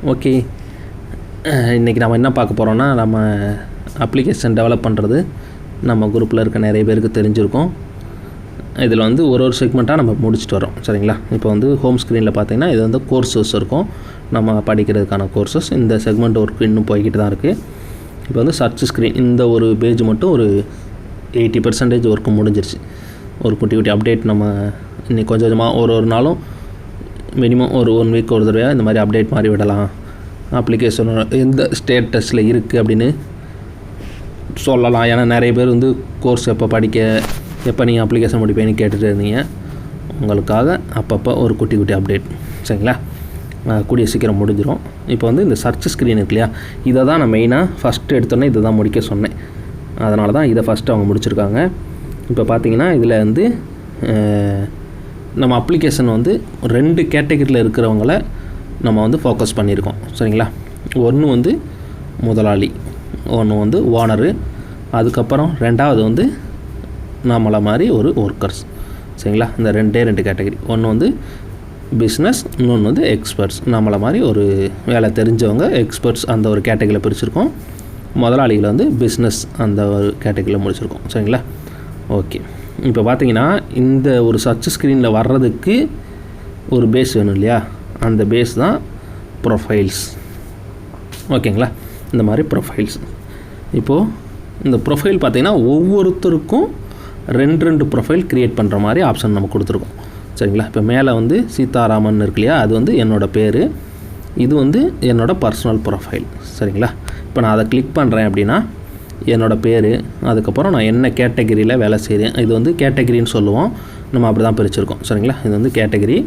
Okay, இன்றைக்கி நம்ம என்ன பார்க்க போகிறோன்னா, நம்ம அப்ளிகேஷன் டெவலப் பண்ணுறது நம்ம குரூப்பில் இருக்க நிறைய பேருக்கு தெரிஞ்சிருக்கும். இதில் வந்து ஒரு செக்மெண்ட்டாக நம்ம முடிச்சுட்டு வரோம். சரிங்களா? இப்போ வந்து ஹோம் ஸ்க்ரீனில் பார்த்தீங்கன்னா இது வந்து கோர்சஸ் இருக்கும், நம்ம படிக்கிறதுக்கான கோர்சஸ். இந்த செக்மெண்ட் ஒர்க் இன்னும் போய்கிட்டு தான் இருக்குது. இப்போ வந்து சர்ச் ஸ்க்ரீன் இந்த ஒரு பேஜ் மட்டும் ஒரு 80% ஒர்க்கு முடிஞ்சிருச்சு. ஒரு குட்டி குட்டி அப்டேட் நம்ம இன்றைக்கி கொஞ்சம் கொஞ்சமாக ஒரு நாளும் மினிமம் ஒரு 1 வீக் ஒரு தடவை இந்த மாதிரி அப்டேட் மாதிரி விடலாம். அப்ளிகேஷன் எந்த ஸ்டேட்டஸில் இருக்குது அப்படின்னு சொல்லலாம். ஏன்னா நிறைய பேர் வந்து கோர்ஸ் எப்போ நீங்கள் அப்ளிகேஷன் முடிப்பேன்னு கேட்டுகிட்டு இருந்தீங்க. உங்களுக்காக அப்பப்போ ஒரு குட்டி குட்டி அப்டேட். சரிங்களா? கூடிய சீக்கிரம் முடிஞ்சிடும். இப்போ வந்து இந்த சர்ச் ஸ்க்ரீன் இருக்கு இல்லையா, இதை தான் நான் மெயினாக ஃபஸ்ட்டு எடுத்தோன்னே இதை தான் முடிக்க சொன்னேன். அதனால தான் இதை ஃபஸ்ட்டு அவங்க முடிச்சிருக்காங்க. இப்போ பார்த்தீங்கன்னா இதில் வந்து நம்ம அப்ளிகேஷன் வந்து 2 கேட்டகரியில் இருக்கிறவங்கள நம்ம வந்து ஃபோக்கஸ் பண்ணியிருக்கோம். சரிங்களா? ஒன்று வந்து முதலாளி, ஒன்று வந்து ஓனரு, அதுக்கப்புறம் 2வது வந்து நம்மளை மாதிரி ஒரு ஒர்க்கர்ஸ். சரிங்களா? இந்த 2 கேட்டகரி. ஒன்று வந்து பிஸ்னஸ், இன்னொன்று வந்து எக்ஸ்பர்ட்ஸ். நம்மளை மாதிரி ஒரு வேலை தெரிஞ்சவங்க எக்ஸ்பர்ட்ஸ் அந்த ஒரு கேட்டகரியில் பிரிச்சுருக்கோம். முதலாளிகளை வந்து பிஸ்னஸ் அந்த ஒரு கேட்டகரியில் முடிச்சிருக்கோம். சரிங்களா? ஓகே, இப்போ பார்த்தீங்கன்னா இந்த ஒரு சர்ச் ஸ்க்ரீனில் வர்றதுக்கு ஒரு பேஸ் வேணும் இல்லையா, அந்த பேஸ் தான் ப்ரொஃபைல்ஸ். ஓகேங்களா? இந்த மாதிரி ப்ரொஃபைல்ஸ். இப்போது இந்த ப்ரொஃபைல் பார்த்திங்கன்னா ஒவ்வொருத்தருக்கும் 2 ப்ரொஃபைல் க்ரியேட் பண்ணுற மாதிரி ஆப்ஷன் நம்ம கொடுத்துருக்கோம். சரிங்களா? இப்போ மேலே வந்து சீதாராமன் இருக்கு இல்லையா, அது வந்து என்னோடய பேர், இது வந்து என்னோடய பர்சனல் ப்ரொஃபைல். சரிங்களா? இப்போ நான் அதை கிளிக் பண்ணுறேன் அப்படின்னா என்னோடய பேர், அதுக்கப்புறம் நான் என்ன கேட்டகிரியில் வேலை செய்கிறேன், இது வந்து கேட்டகிரின்னு சொல்லுவோம், நம்ம அப்படி தான் பிரிச்சுருக்கோம். சரிங்களா? இது வந்து கேட்டகிரி.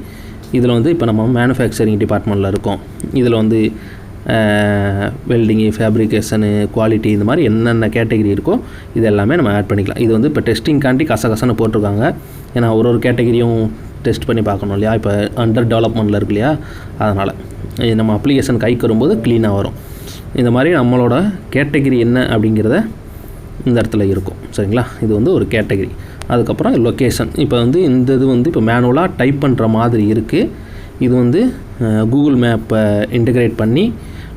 இதில் வந்து இப்போ நம்ம மேனுஃபேக்சரிங் டிபார்ட்மெண்ட்டில் இருக்கோம். இதில் வந்து வெல்டிங்கு, ஃபேப்ரிகேஷனு, குவாலிட்டி, இந்த மாதிரி என்னென்ன கேட்டகிரி இருக்கோ இது எல்லாமே நம்ம ஆட் பண்ணிக்கலாம். இது வந்து இப்போ டெஸ்டிங்காண்டி கசகசன்னு போட்டிருக்காங்க. ஏன்னா ஒரு கேட்டகிரியும் டெஸ்ட் பண்ணி பார்க்கணும் இல்லையா, இப்போ அண்டர் டெவலப்மெண்ட்டில் இருக்கு இல்லையா, அதனால் நம்ம அப்ளிகேஷன் கைக்கு வரும்போது க்ளீனாக வரும். இந்த மாதிரி நம்மளோட கேட்டகிரி என்ன அப்படிங்கிறத இந்த இடத்துல இருக்கும். சரிங்களா? இது வந்து ஒரு கேட்டகிரி. அதுக்கப்புறம் லொக்கேஷன். இப்போ வந்து இந்த இது வந்து இப்போ மேனுவலாக டைப் பண்ணுற மாதிரி இருக்குது. இது வந்து கூகுள் மேப்பை இன்டிகிரேட் பண்ணி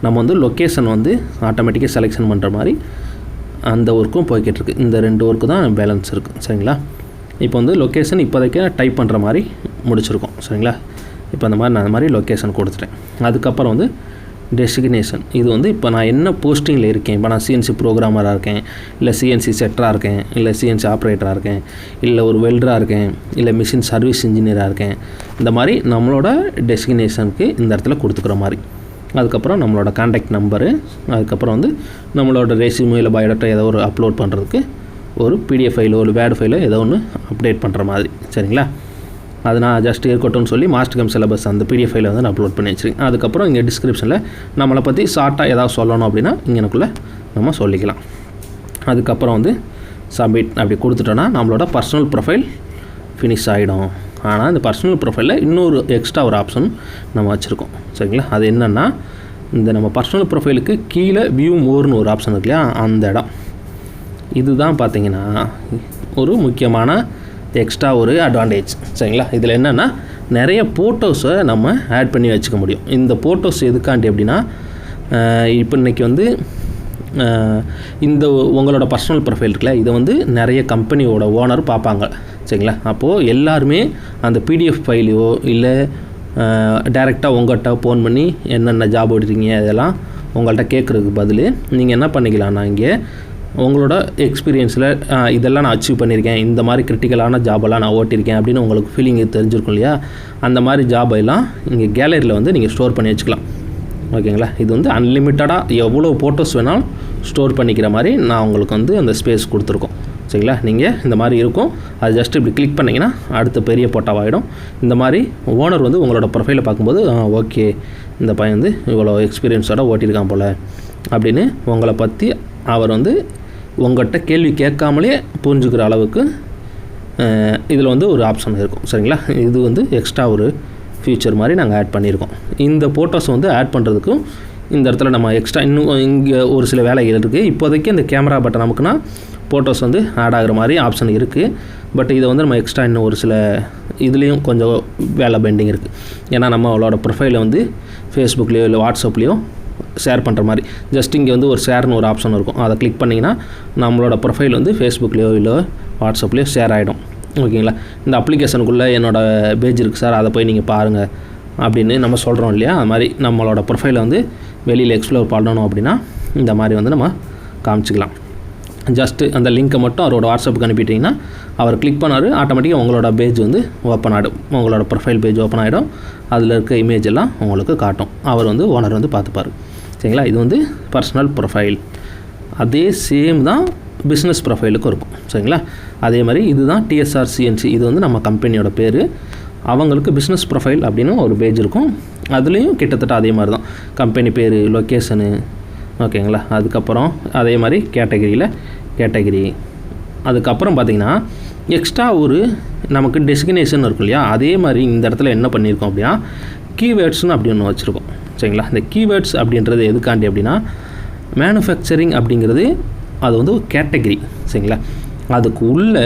நம்ம வந்து லொக்கேஷன் வந்து ஆட்டோமேட்டிக்காக செலெக்ஷன் பண்ணுற மாதிரி அந்த ஒர்க்கும் போய்கிட்டுருக்கு. இந்த 2 ஒர்க்கு தான் பேலன்ஸ் இருக்குது. சரிங்களா? இப்போ வந்து லொக்கேஷன் இப்போதைக்கு டைப் பண்ணுற மாதிரி முடிச்சிருக்கோம். சரிங்களா? இப்போ அந்த மாதிரி நான் அந்த மாதிரி லொக்கேஷன் கொடுத்துட்டேன். அதுக்கப்புறம் வந்து டெசிக்னேஷன். இது வந்து இப்போ நான் என்ன போஸ்டிங்கில் இருக்கேன், இப்போ நான் சிஎன்சி ப்ரோக்ராமராக இருக்கேன், இல்லை சிஎன்சி செட்டராக இருக்கேன், இல்லை சிஎன்சி ஆப்ரேட்டராக இருக்கேன், இல்லை ஒரு வெல்டராக இருக்கேன், இல்லை மிஷின் சர்வீஸ் இன்ஜினியராக இருக்கேன். இந்த மாதிரி நம்மளோட டெசிக்னேஷனுக்கு இந்த இடத்துல கொடுத்துக்கிற மாதிரி. அதுக்கப்புறம் நம்மளோட கான்டாக்ட் நம்பரு, அதுக்கப்புறம் வந்து நம்மளோட ரெஸ்யூமோ இல்லை பயோடேட்டா ஏதோ ஒரு அப்லோட் பண்ணுறதுக்கு ஒரு பிடிஎஃப் ஃபைலோ ஒரு வேர்டு ஃபைலோ ஏதோ ஒன்று அப்டேட் பண்ணுற மாதிரி. சரிங்களா? அது நான் ஜஸ்ட் இருக்கட்டும்னு சொல்லி மாஸ்டர் கம் சிலபஸ் அந்த பிடிஎஃப் ஃபைலை வந்து நான் அப்லோட் பண்ணி வச்சுருக்கேன். அதுக்கப்புறம் இங்கே டிஸ்கிரிப்ஷனில் நம்மளை பற்றி ஷார்ட்டாக ஏதாவது சொல்லணும் அப்படின்னா இங்கனக்குள்ளே நம்ம சொல்லிக்கலாம். அதுக்கப்புறம் வந்து சப்மிட் அப்படி கொடுத்துட்டோன்னா நம்மளோட பர்சனல் ப்ரொஃபைல் ஃபினிஷ் ஆகிடும். ஆனால் இந்த பர்சனல் ப்ரொஃபைலில் இன்னொரு எக்ஸ்ட்ரா ஒரு ஆப்ஷன் நம்ம வச்சுருக்கோம். சரிங்களா? அது என்னென்னா, இந்த நம்ம பர்சனல் ப்ரொஃபைலுக்கு கீழே வியூ மோர்னு ஒரு ஆப்ஷன் இருக்கு இல்லையா, அந்த இடம் இதுதான் பார்த்திங்கன்னா ஒரு முக்கியமான எக்ஸ்ட்ரா ஒரு அட்வான்டேஜ். சரிங்களா? இதில் என்னென்னா நிறைய ஃபோட்டோஸை நம்ம ஆட் பண்ணி வச்சுக்க முடியும். இந்த ஃபோட்டோஸ் எதுக்காண்டி அப்படின்னா, இப்போ இன்றைக்கி வந்து இந்த உங்களோட பர்சனல் ப்ரொஃபைல் இருக்குல்ல, இதை வந்து நிறைய கம்பெனியோட ஓனர் பார்ப்பாங்க. சரிங்களா? அப்போது எல்லாருமே அந்த பிடிஎஃப் ஃபைலையோ இல்லை டைரெக்டாக உங்கள்கிட்ட ஃபோன் பண்ணி என்னென்ன ஜாப் ஓடிட்டீங்க இதெல்லாம் உங்கள்கிட்ட கேட்குறதுக்கு பதில் நீங்கள் என்ன பண்ணிக்கலாம்னா, இங்கே உங்களோட எக்ஸ்பீரியன்ஸில் இதெல்லாம் நான் அச்சீவ் பண்ணியிருக்கேன், இந்த மாதிரி கிரிட்டிக்கலான ஜாபெல்லாம் நான் ஓட்டியிருக்கேன் அப்படின்னு உங்களுக்கு ஃபீலிங் தெரிஞ்சிருக்கும் இல்லையா, அந்த மாதிரி ஜாபெல்லாம் இங்கே கேலரியில் வந்து நீங்கள் ஸ்டோர் பண்ணி வச்சுக்கலாம். ஓகேங்களா? இது வந்து அன்லிமிட்டடாக எவ்வளோ ஃபோட்டோஸ் வேணாலும் ஸ்டோர் பண்ணிக்கிற மாதிரி நான் உங்களுக்கு வந்து அந்த ஸ்பேஸ் கொடுத்துருக்கோம். சரிங்களா? நீங்கள் இந்த மாதிரி இருக்கும், அது ஜஸ்ட் இப்படி கிளிக் பண்ணிங்கன்னா அடுத்த பெரிய போட்டாவாகிடும். இந்த மாதிரி ஓனர் வந்து உங்களோட ப்ரொஃபைலை பார்க்கும்போது ஓகே இந்த பையன் வந்து இவ்வளோ எக்ஸ்பீரியன்ஸோட ஓட்டியிருக்கான் போல் அப்படின்னு உங்களை பற்றி அவர் வந்து உங்கள்கிட்ட கேள்வி கேட்காமலே புரிஞ்சுக்கிற அளவுக்கு இதில் வந்து ஒரு ஆப்ஷன் இருக்கும். சரிங்களா? இது வந்து எக்ஸ்ட்ரா ஒரு ஃபியூச்சர் மாதிரி நாங்கள் ஆட் பண்ணியிருக்கோம். இந்த ஃபோட்டோஸ் வந்து ஆட் பண்ணுறதுக்கும் இந்த இடத்துல நம்ம எக்ஸ்ட்ரா இன்னும் இங்கே ஒரு சில வேலைகள் இருக்குது. இப்போதைக்கு அந்த கேமரா பட்டன் நமக்குன்னா ஃபோட்டோஸ் வந்து ஆட் ஆகிற மாதிரி ஆப்ஷன் இருக்குது. பட் இதை வந்து நம்ம எக்ஸ்ட்ரா இன்னும் ஒரு சில இதுலேயும் கொஞ்சம் வேலை பெண்டிங் இருக்குது. ஏன்னா நம்மளோட ப்ரொஃபைலை வந்து ஃபேஸ்புக்லேயோ இல்லை வாட்ஸ்அப்லேயோ ஷேர் பண்ணுற மாதிரி ஜஸ்ட் இங்கே வந்து ஒரு ஷேர்னு ஒரு ஆப்ஷன் இருக்கும். அதை கிளிக் பண்ணிங்கன்னா நம்மளோட ப்ரொஃபைல் வந்து ஃபேஸ்புக்லேயோ இல்லை வாட்ஸ்அப்லேயோ ஷேர் ஆகிடும். ஓகேங்களா? இந்த அப்ளிகேஷனுக்குள்ளே என்னோடய பேஜ் இருக்குது சார், அதை போய் நீங்கள் பாருங்கள் அப்படின்னு நம்ம சொல்கிறோம் இல்லையா? அது மாதிரி நம்மளோட ப்ரொஃபைலை வந்து வெளியில் எக்ஸ்ப்ளோர் பண்ணணும் அப்படின்னா இந்த மாதிரி வந்து நம்ம காமிச்சிக்கலாம். ஜஸ்ட்டு அந்த லிங்க்கை மட்டும் அவரோட வாட்ஸ்அப்புக்கு அனுப்பிட்டிங்கன்னா அவர் கிளிக் பண்ணார், ஆட்டோமேட்டிக்காக உங்களோட பேஜ் வந்து ஓப்பன் ஆகிடும். உங்களோட ப்ரொஃபைல் பேஜ் ஓப்பன் ஆகிடும். அதில் இருக்க இமேஜ் எல்லாம் உங்களுக்கு காட்டும். அவர் வந்து ஓனர் வந்து பார்த்துப்பார். சரிங்களா? இது வந்து பர்சனல் ப்ரொஃபைல். அதே சேம் தான் பிஸ்னஸ் ப்ரொஃபைலுக்கும் இருக்கும். சரிங்களா? அதே மாதிரி இதுதான் TSR CNC. இது வந்து நம்ம கம்பெனியோட பேர். அவங்களுக்கு பிஸ்னஸ் ப்ரொஃபைல் அப்படின்னு ஒரு பேஜ் இருக்கும். அதுலேயும் கிட்டத்தட்ட அதே மாதிரி தான் கம்பெனி பேர், லொக்கேஷனு. ஓகேங்களா? அதுக்கப்புறம் அதே மாதிரி கேட்டகிரி. அதுக்கப்புறம் பார்த்திங்கன்னா எக்ஸ்ட்ரா ஒரு நமக்கு டெசிக்னேஷன் இருக்கும் இல்லையா? அதே மாதிரி இந்த இடத்துல என்ன பண்ணியிருக்கோம் அப்படின்னா கீவேர்ட்ஸ்னு அப்படி ஒன்று வச்சுருக்கோம். சரிங்களா? இந்த கீவேர்ட்ஸ் அப்படின்றது எதுக்காண்டி அப்படின்னா மேனுஃபேக்சரிங் அப்படிங்கிறது அது வந்து ஒரு கேட்டகிரி. சரிங்களா? அதுக்கு உள்ள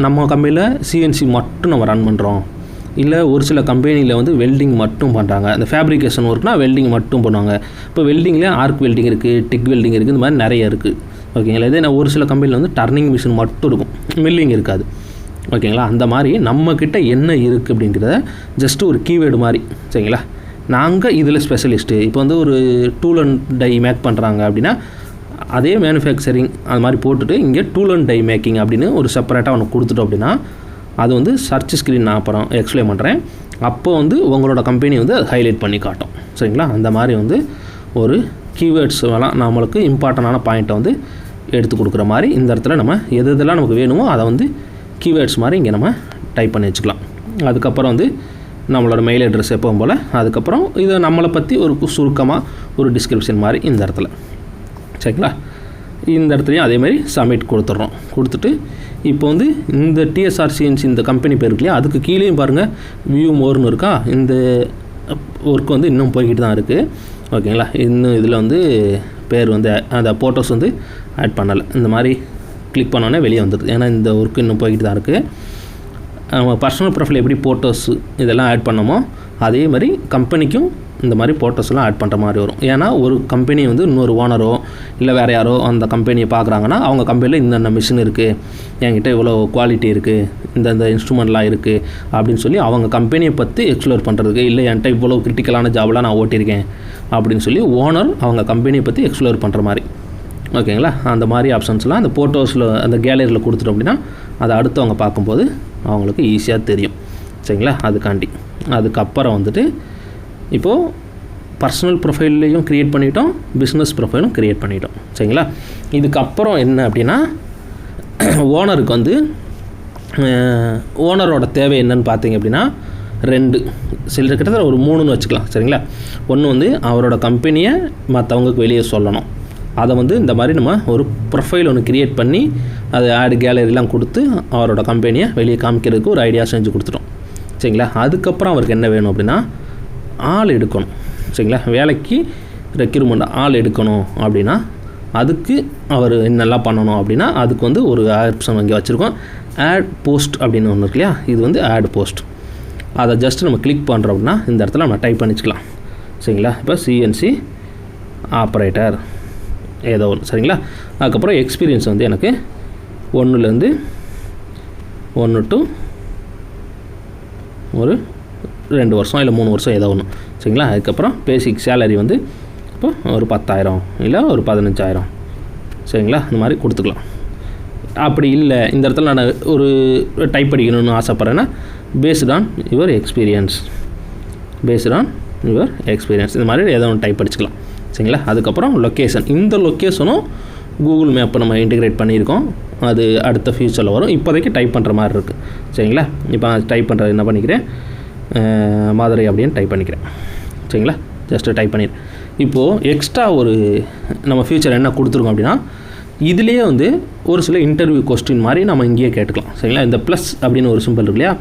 நம்ம கம்பெனியில் CNC மட்டும் நம்ம ரன் பண்ணுறோம், இல்லை ஒரு சில கம்பெனியில் வந்து வெல்டிங் மட்டும் பண்ணுறாங்க. அந்த ஃபேப்ரிகேஷன் ஒர்க்னால் வெல்டிங் மட்டும் பண்ணுவாங்க. இப்போ வெல்டிங்லேயே ஆர்க் வெல்டிங் இருக்குது, டிக் வெல்டிங் இருக்குது, இந்த மாதிரி நிறைய இருக்குது. ஓகேங்களா? இதே ஒரு சில கம்பெனியில் வந்து டர்னிங் மிஷின் மட்டும் இருக்கும், மில்லிங் இருக்காது. ஓகேங்களா? அந்த மாதிரி நம்மக்கிட்ட என்ன இருக்குது அப்படிங்கிறத ஜஸ்ட்டு ஒரு கீவேர்டு மாதிரி. சரிங்களா? நாங்கள் இதில் ஸ்பெஷலிஸ்ட்டு. இப்போ வந்து ஒரு டூல் அண்ட் டை மேக் பண்ணுறாங்க அப்படின்னா அதே மேனுஃபேக்சரிங் அது மாதிரி போட்டுட்டு இங்கே டூல் அண்ட் டை மேக்கிங் அப்படின்னு ஒரு செப்பரேட்டாக ஒன்று கொடுத்துட்டோம் அப்படின்னா அது வந்து சர்ச் ஸ்க்ரீன் நான் அப்புறம் எக்ஸ்பிளைன் பண்ணுறேன். அப்போ வந்து உங்களோட கம்பெனி வந்து ஹைலைட் பண்ணி காட்டும். சரிங்களா? அந்த மாதிரி வந்து ஒரு கீவேர்ட்ஸ் எல்லாம் நம்மளுக்கு இம்பார்ட்டண்டான பாயிண்ட்டை வந்து எடுத்து கொடுக்குற மாதிரி இந்த இடத்துல நம்ம எதெல்லாம் நமக்கு வேணுமோ அதை வந்து கீவேர்ட்ஸ் மாதிரி இங்கே நம்ம டைப் பண்ணி வச்சுக்கலாம். அதுக்கப்புறம் வந்து நம்மளோட மெயில் அட்ரஸ் எப்பவும் போல், அதுக்கப்புறம் இதை நம்மளை பற்றி ஒரு சுருக்கமாக ஒரு டிஸ்கிரிப்ஷன் மாதிரி இந்த இடத்துல. சரிங்களா? இந்த இடத்துலையும் அதேமாதிரி சப்மிட் கொடுத்துட்றோம். கொடுத்துட்டு இப்போ வந்து இந்த TSR CNC இந்த கம்பெனி பேர் இல்லையா, அதுக்கு கீழேயும் பாருங்கள் வியூ மோர்னு இருக்கா. இந்த ஒர்க் வந்து இன்னும் போய்கிட்டு தான் இருக்குது. ஓகேங்களா? இன்னும் இதில் வந்து பேர் வந்து அந்த ஃபோட்டோஸ் வந்து ஆட் பண்ணலை. இந்த மாதிரி கிளிக் பண்ணோன்னே வெளியே வந்துடுது. ஏன்னா இந்த ஒர்க் இன்னும் போய்கிட்டு தான் இருக்குது. நம்ம பர்சனல் ப்ரொஃபைல் எப்படி ஃபோட்டோஸ் இதெல்லாம் ஆட் பண்ணோமோ அதே மாதிரி கம்பெனிக்கும் இந்த மாதிரி ஃபோட்டோஸ்லாம் ஆட் பண்ணுற மாதிரி வரும். ஏன்னா ஒரு கம்பெனி வந்து இன்னொரு ஓனரோ இல்லை வேறு யாரோ அந்த கம்பெனியை பார்க்குறாங்கன்னா அவங்க கம்பெனியில் இந்த மிஷின் இருக்குது, என்கிட்ட இவ்வளோ குவாலிட்டி இருக்குது, இந்த இன்ஸ்ட்ருமெண்ட்லாம் இருக்குது அப்படின்னு சொல்லி அவங்க கம்பெனியை பற்றி எக்ஸ்ப்ளோர் பண்ணுறதுக்கு, இல்லை என்கிட்ட இவ்வளோ கிரிட்டிக்கலான ஜாப்லாம் நான் ஓட்டியிருக்கேன் அப்படின்னு சொல்லி ஓனர் அவங்க கம்பெனியை பற்றி எக்ஸ்ப்ளோர் பண்ணுற மாதிரி. ஓகேங்களா? அந்த மாதிரி ஆப்ஷன்ஸ்லாம் அந்த ஃபோட்டோஸில் அந்த கேலரியில் கொடுத்துட்டோம் அப்படின்னா அதை அடுத்தவங்க பார்க்கும்போது அவங்களுக்கு ஈஸியாக தெரியும். சரிங்களா? அதுக்காண்டி அதுக்கப்புறம் வந்துட்டு இப்போது பர்சனல் ப்ரொஃபைல்லையும் க்ரியேட் பண்ணிட்டோம், பிஸ்னஸ் ப்ரொஃபைலும் க்ரியேட் பண்ணிட்டோம். சரிங்களா? இதுக்கப்புறம் என்ன அப்படின்னா ஓனருக்கு வந்து ஓனரோட தேவை என்னன்னு பார்த்தீங்க அப்படின்னா சில கிட்டத்தட்ட ஒரு 3ன்னு வச்சுக்கலாம். சரிங்களா? ஒன்று வந்து அவரோட கம்பெனியை மற்றவங்களுக்கு வெளியே சொல்லணும். அதை வந்து இந்த மாதிரி நம்ம ஒரு ப்ரொஃபைல் ஒன்று க்ரியேட் பண்ணி அது ஆடு கேலரிலாம் கொடுத்து அவரோட கம்பெனியை வெளியே காமிக்கிறதுக்கு ஒரு ஐடியா செஞ்சு கொடுத்துட்டோம். சரிங்களா? அதுக்கப்புறம் அவருக்கு என்ன வேணும் அப்படின்னா ஆள் எடுக்கணும். சரிங்களா? வேலைக்கு ரெக்ரூட்மெண்ட் ஆள் எடுக்கணும் அப்படின்னா அதுக்கு அவர் என்னெல்லாம் பண்ணணும் அப்படின்னா அதுக்கு வந்து ஒரு ஆப்ஷன் இங்கே வச்சுருக்கோம். ஆட் போஸ்ட் அப்படின்னு ஒன்று இருக்கு இல்லையா? இது வந்து ஆட் போஸ்ட். அதை ஜஸ்ட் நம்ம கிளிக் பண்ணுறோம் அப்படின்னா இந்த இடத்துல நம்ம டைப் பண்ணிச்சுக்கலாம். சரிங்களா? இப்போ CNC ஆப்ரேட்டர் ஏதோ ஒன்று. சரிங்களா? அதுக்கப்புறம் எக்ஸ்பீரியன்ஸ் வந்து எனக்கு 1 to ஒரு 2 வருஷம் இல்லை 3 வருஷம் ஏதோ ஒன்று. சரிங்களா? அதுக்கப்புறம் பேசிக் சேலரி வந்து இப்போ ஒரு 10,000 இல்லை ஒரு 15,000. சரிங்களா? இந்த மாதிரி கொடுத்துக்கலாம். அப்படி இல்லை இந்த இடத்துல நான் ஒரு டைப் படிக்கணும்னு ஆசைப்பட்றேன்னா பேஸ்ட் ஆன் யுவர் எக்ஸ்பீரியன்ஸ் இந்த மாதிரி ஏதோ ஒன்று டைப் படிச்சுக்கலாம். சரிங்களா? அதுக்கப்புறம் லொக்கேஷன். இந்த லொக்கேஷனும் கூகுள் மேப்பை நம்ம இன்டிகிரேட் பண்ணியிருக்கோம். அது அடுத்த ஃபியூச்சரில் வரும். இப்போதைக்கு டைப் பண்ணுற மாதிரி இருக்குது. சரிங்களா? இப்போ நான் டைப் பண்ணுறது என்ன பண்ணிக்கிறேன், மதுரை அப்படின்னு டைப் பண்ணிக்கிறேன். சரிங்களா? ஜஸ்ட்டு டைப் பண்ணிடுறேன். இப்போது எக்ஸ்ட்ரா ஒரு நம்ம ஃபியூச்சர் என்ன கொடுத்துருக்கோம் அப்படின்னா இதுலேயே வந்து ஒரு சில இன்டர்வியூ கொஸ்டின் மாதிரி நம்ம இங்கேயே கேட்டுக்கலாம். சரிங்களா? இந்த ப்ளஸ் அப்படின்னு ஒரு சிம்பிள் இருக்கு இல்லையா,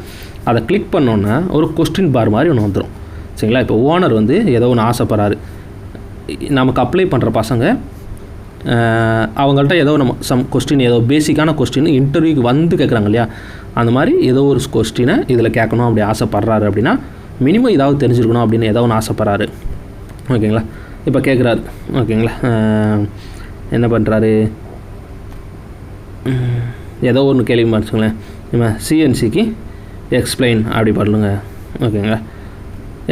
அதை கிளிக் பண்ணோன்னா ஒரு கொஸ்டின் பார் மாதிரி ஒன்று வந்துடும். சரிங்களா? இப்போ ஓனர் வந்து ஏதோ ஒன்று ஆசைப்படுறாரு, நமக்கு அப்ளை பண்ணுற பசங்க அவங்கள்ட்ட ஏதோ நம்ம சம் கொஸ்டின் ஏதோ பேசிக்கான கொஸ்டின் இன்டர்வியூக்கு வந்து கேட்குறாங்க இல்லையா, அந்த மாதிரி ஏதோ ஒரு கொஸ்டினை இதில் கேட்கணும் அப்படி ஆசைப்பட்றாரு அப்படின்னா மினிமம் ஏதாவது தெரிஞ்சிருக்கணும் அப்படின்னு ஏதோ ஒன்று ஆசைப்பட்றாரு. ஓகேங்களா, இப்போ கேட்குறாரு. ஓகேங்களா, என்ன பண்ணுறாரு, ஏதோ ஒன்று கேள்வி வச்சுங்களேன், நம்ம சிஎன்சிக்கு எக்ஸ்பிளைன் அப்படி பண்ணுங்க. ஓகேங்களா,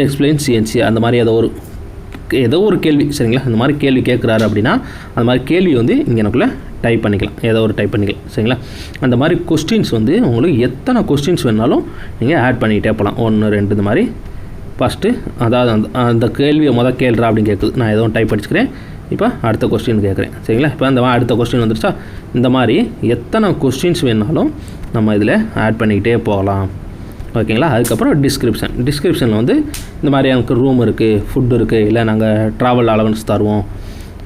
எக்ஸ்பிளைன் சிஎன்சி அந்த மாதிரி ஏதோ ஒரு கேள்வி. சரிங்களா, இந்த மாதிரி கேள்வி கேட்குறாரு அப்படின்னா அந்த மாதிரி கேள்வி வந்து இங்கே எனக்குள்ளே டைப் பண்ணிக்கலாம், ஏதோ ஒரு டைப் பண்ணிக்கலாம். சரிங்களா, அந்த மாதிரி கொஸ்டின்ஸ் வந்து உங்களுக்கு எத்தனை கொஸ்டின்ஸ் வேணாலும் நீங்கள் ஆட் பண்ணிக்கிட்டே போகலாம். 1 2 இந்த மாதிரி ஃபஸ்ட்டு அதாவது அந்த கேள்வியை கேள்றா அப்படின்னு கேட்குது. நான் ஏதோ டைப் அடிச்சுக்கிறேன். இப்போ அடுத்த கொஸ்டின் கேட்குறேன். சரிங்களா, இப்போ அந்த அடுத்த கொஸ்டின் வந்துருச்சா, இந்த மாதிரி எத்தனை கொஸ்டின்ஸ் வேணாலும் நம்ம இதில் ஆட் பண்ணிக்கிட்டே போகலாம். ஓகேங்களா, அதுக்கப்புறம் டிஸ்கிரிப்ஷனில் வந்து இந்த மாதிரி எனக்கு ரூம் இருக்குது, ஃபுட் இருக்குது, இல்லை நாங்கள் ட்ராவல் அலவன்ஸ் தருவோம்.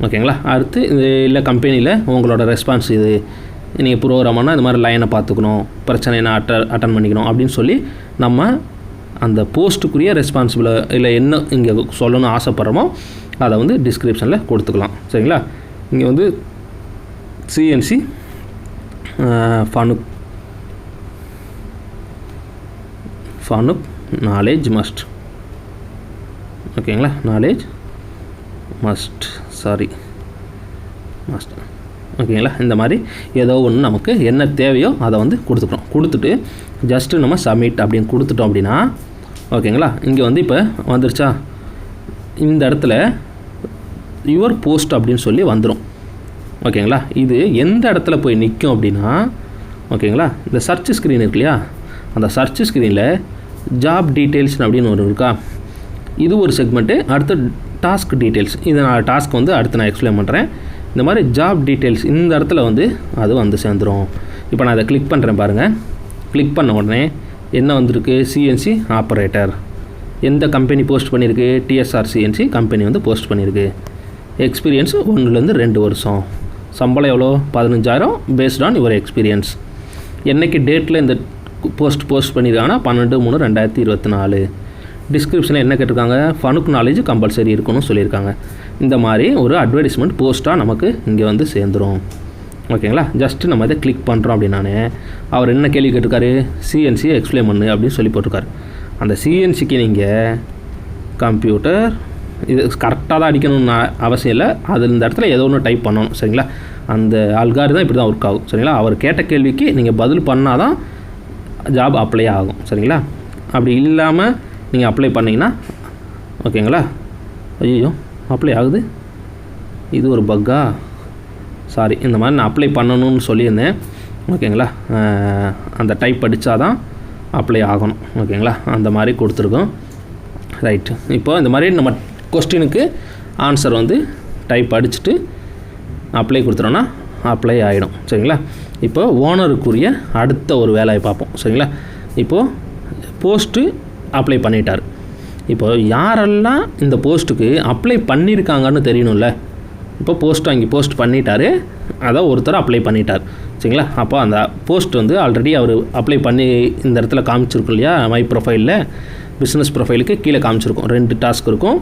ஓகேங்களா, அடுத்து இது இல்லை கம்பெனியில் உங்களோட ரெஸ்பான்ஸ் இது, நீங்கள் ப்ரோக்ராம்னா இந்த மாதிரி லைனை பார்த்துக்கணும், பிரச்சனைனா அட்டன் பண்ணிக்கணும் அப்படின்னு சொல்லி நம்ம அந்த போஸ்ட்டுக்குரிய ரெஸ்பான்சிபிள் இல்லை என்ன இங்கே சொல்லணும்னு ஆசைப்பட்றோமோ அதை வந்து டிஸ்கிரிப்ஷனில் கொடுத்துக்கலாம். சரிங்களா, இங்கே வந்து சிஎன்சி ஃபானுக் நாலேஜ் மஸ்ட். ஓகேங்களா, நாலேஜ் மஸ்ட் ஓகேங்களா, இந்த மாதிரி ஏதோ ஒன்று நமக்கு என்ன தேவையோ அதை வந்து கொடுத்துக்கிறோம். கொடுத்துட்டு ஜஸ்ட்டு நம்ம சப்மிட் அப்படின்னு கொடுத்துட்டோம் அப்படின்னா ஓகேங்களா, இங்கே வந்து இப்போ வந்துருச்சா, இந்த இடத்துல யுவர் போஸ்ட் அப்படின்னு சொல்லி வந்துடும். ஓகேங்களா, இது எந்த இடத்துல போய் நிற்கும் அப்படின்னா ஓகேங்களா, இந்த சர்ச் ஸ்க்ரீன் இருக்கு இல்லையா, அந்த சர்ச் ஸ்க்ரீனில் ஜாப் டீட்டெயில்ஸ் அப்படின்னு ஒரு இருக்கா, இது ஒரு செக்மெண்ட்டு. அடுத்து டாஸ்க் டீட்டெயில்ஸ், இதை நான் டாஸ்க் வந்து அடுத்து நான் எக்ஸ்பிளைன் பண்ணுறேன். இந்த மாதிரி ஜாப் டீட்டெயில்ஸ் இந்த இடத்துல வந்து அது வந்து சேர்ந்துடும். இப்போ நான் அதை கிளிக் பண்ணுறேன் பாருங்கள். கிளிக் பண்ண உடனே என்ன வந்திருக்கு, சிஎன்சி ஆப்ரேட்டர். எந்த கம்பெனி போஸ்ட் பண்ணியிருக்கு, டிஎஸ்ஆர் சிஎன்சி கம்பெனி வந்து போஸ்ட் பண்ணியிருக்கு. எக்ஸ்பீரியன்ஸ் 1 2 வருஷம். சம்பளம் எவ்வளோ, 15,000 பேஸ்ட் ஆன் யுவர் எக்ஸ்பீரியன்ஸ். என்றைக்கு டேட்டில் இந்த போஸ்ட் பண்ணியிருக்காங்கன்னா 12/3/2024. டிஸ்கிரிப்ஷனில் என்ன கேட்டிருக்காங்க, ஃபனுக் நாலேஜ் கம்பல்சரி இருக்கணும்னு சொல்லியிருக்காங்க. இந்த மாதிரி ஒரு அட்வர்டைஸ்மெண்ட் போஸ்ட்டாக நமக்கு இங்கே வந்து சேர்ந்துடும். ஓகேங்களா, ஜஸ்ட்டு நம்ம இதை கிளிக் பண்ணுறோம் அப்படின்னானே அவர் என்ன கேள்வி கேட்டிருக்காரு, சிஎன்சியை எக்ஸ்பிளைன் பண்ணு அப்படின்னு சொல்லி போட்டிருக்காரு. அந்த சிஎன்சிக்கு நீங்கள் கம்ப்யூட்டர் இது கரெக்டாக தான் அடிக்கணும்னு அவசியம் இல்லை, அது இந்த இடத்துல ஏதோ ஒன்று டைப் பண்ணணும். சரிங்களா, அந்த அல்காரிதம் தான் இப்படி தான் ஒர்க் ஆகும். சரிங்களா, அவர் கேட்ட கேள்விக்கு நீங்கள் பதில் பண்ணால் தான் ஜாப் அப்ளை ஆகும். சரிங்களா, அப்படி இல்லாமல் நீங்கள் அப்ளை பண்ணிங்கன்னா ஓகேங்களா, ஐயோ அப்ளை ஆகுது, இது ஒரு பக்கா, சாரி, இந்த மாதிரி நான் அப்ளை பண்ணணும்னு சொல்லியிருந்தேன். ஓகேங்களா, அந்த டைப் அடித்தா தான் அப்ளை ஆகணும். ஓகேங்களா, அந்த மாதிரி கொடுத்துருக்கோம். ரைட்டு, இப்போ இந்த மாதிரி நம்ம கொஸ்டினுக்கு ஆன்சர் வந்து டைப் அடிச்சுட்டு அப்ளை கொடுத்துட்டோன்னா அப்ளை ஆகிடும். சரிங்களா, இப்போ ஓனருக்குரிய அடுத்த ஒரு வேலையை பார்ப்போம். சரிங்களா, இப்போது போஸ்ட்டு அப்ளை பண்ணிட்டார். இப்போ யாரெல்லாம் இந்த போஸ்ட்டுக்கு அப்ளை பண்ணியிருக்காங்கன்னு தெரியணும்ல. இப்போ அங்கே போஸ்ட் பண்ணிட்டார், அதான் ஒருத்தர் அப்ளை பண்ணிட்டார். சரிங்களா, அப்போ அந்த போஸ்ட் வந்து ஆல்ரெடி அவர் அப்ளை பண்ணி இந்த இடத்துல காமிச்சிருக்கும் இல்லையா, மை ப்ரொஃபைலில் பிஸ்னஸ் ப்ரொஃபைலுக்கு கீழே காமிச்சிருக்கும். 2 டாஸ்க் இருக்கும்.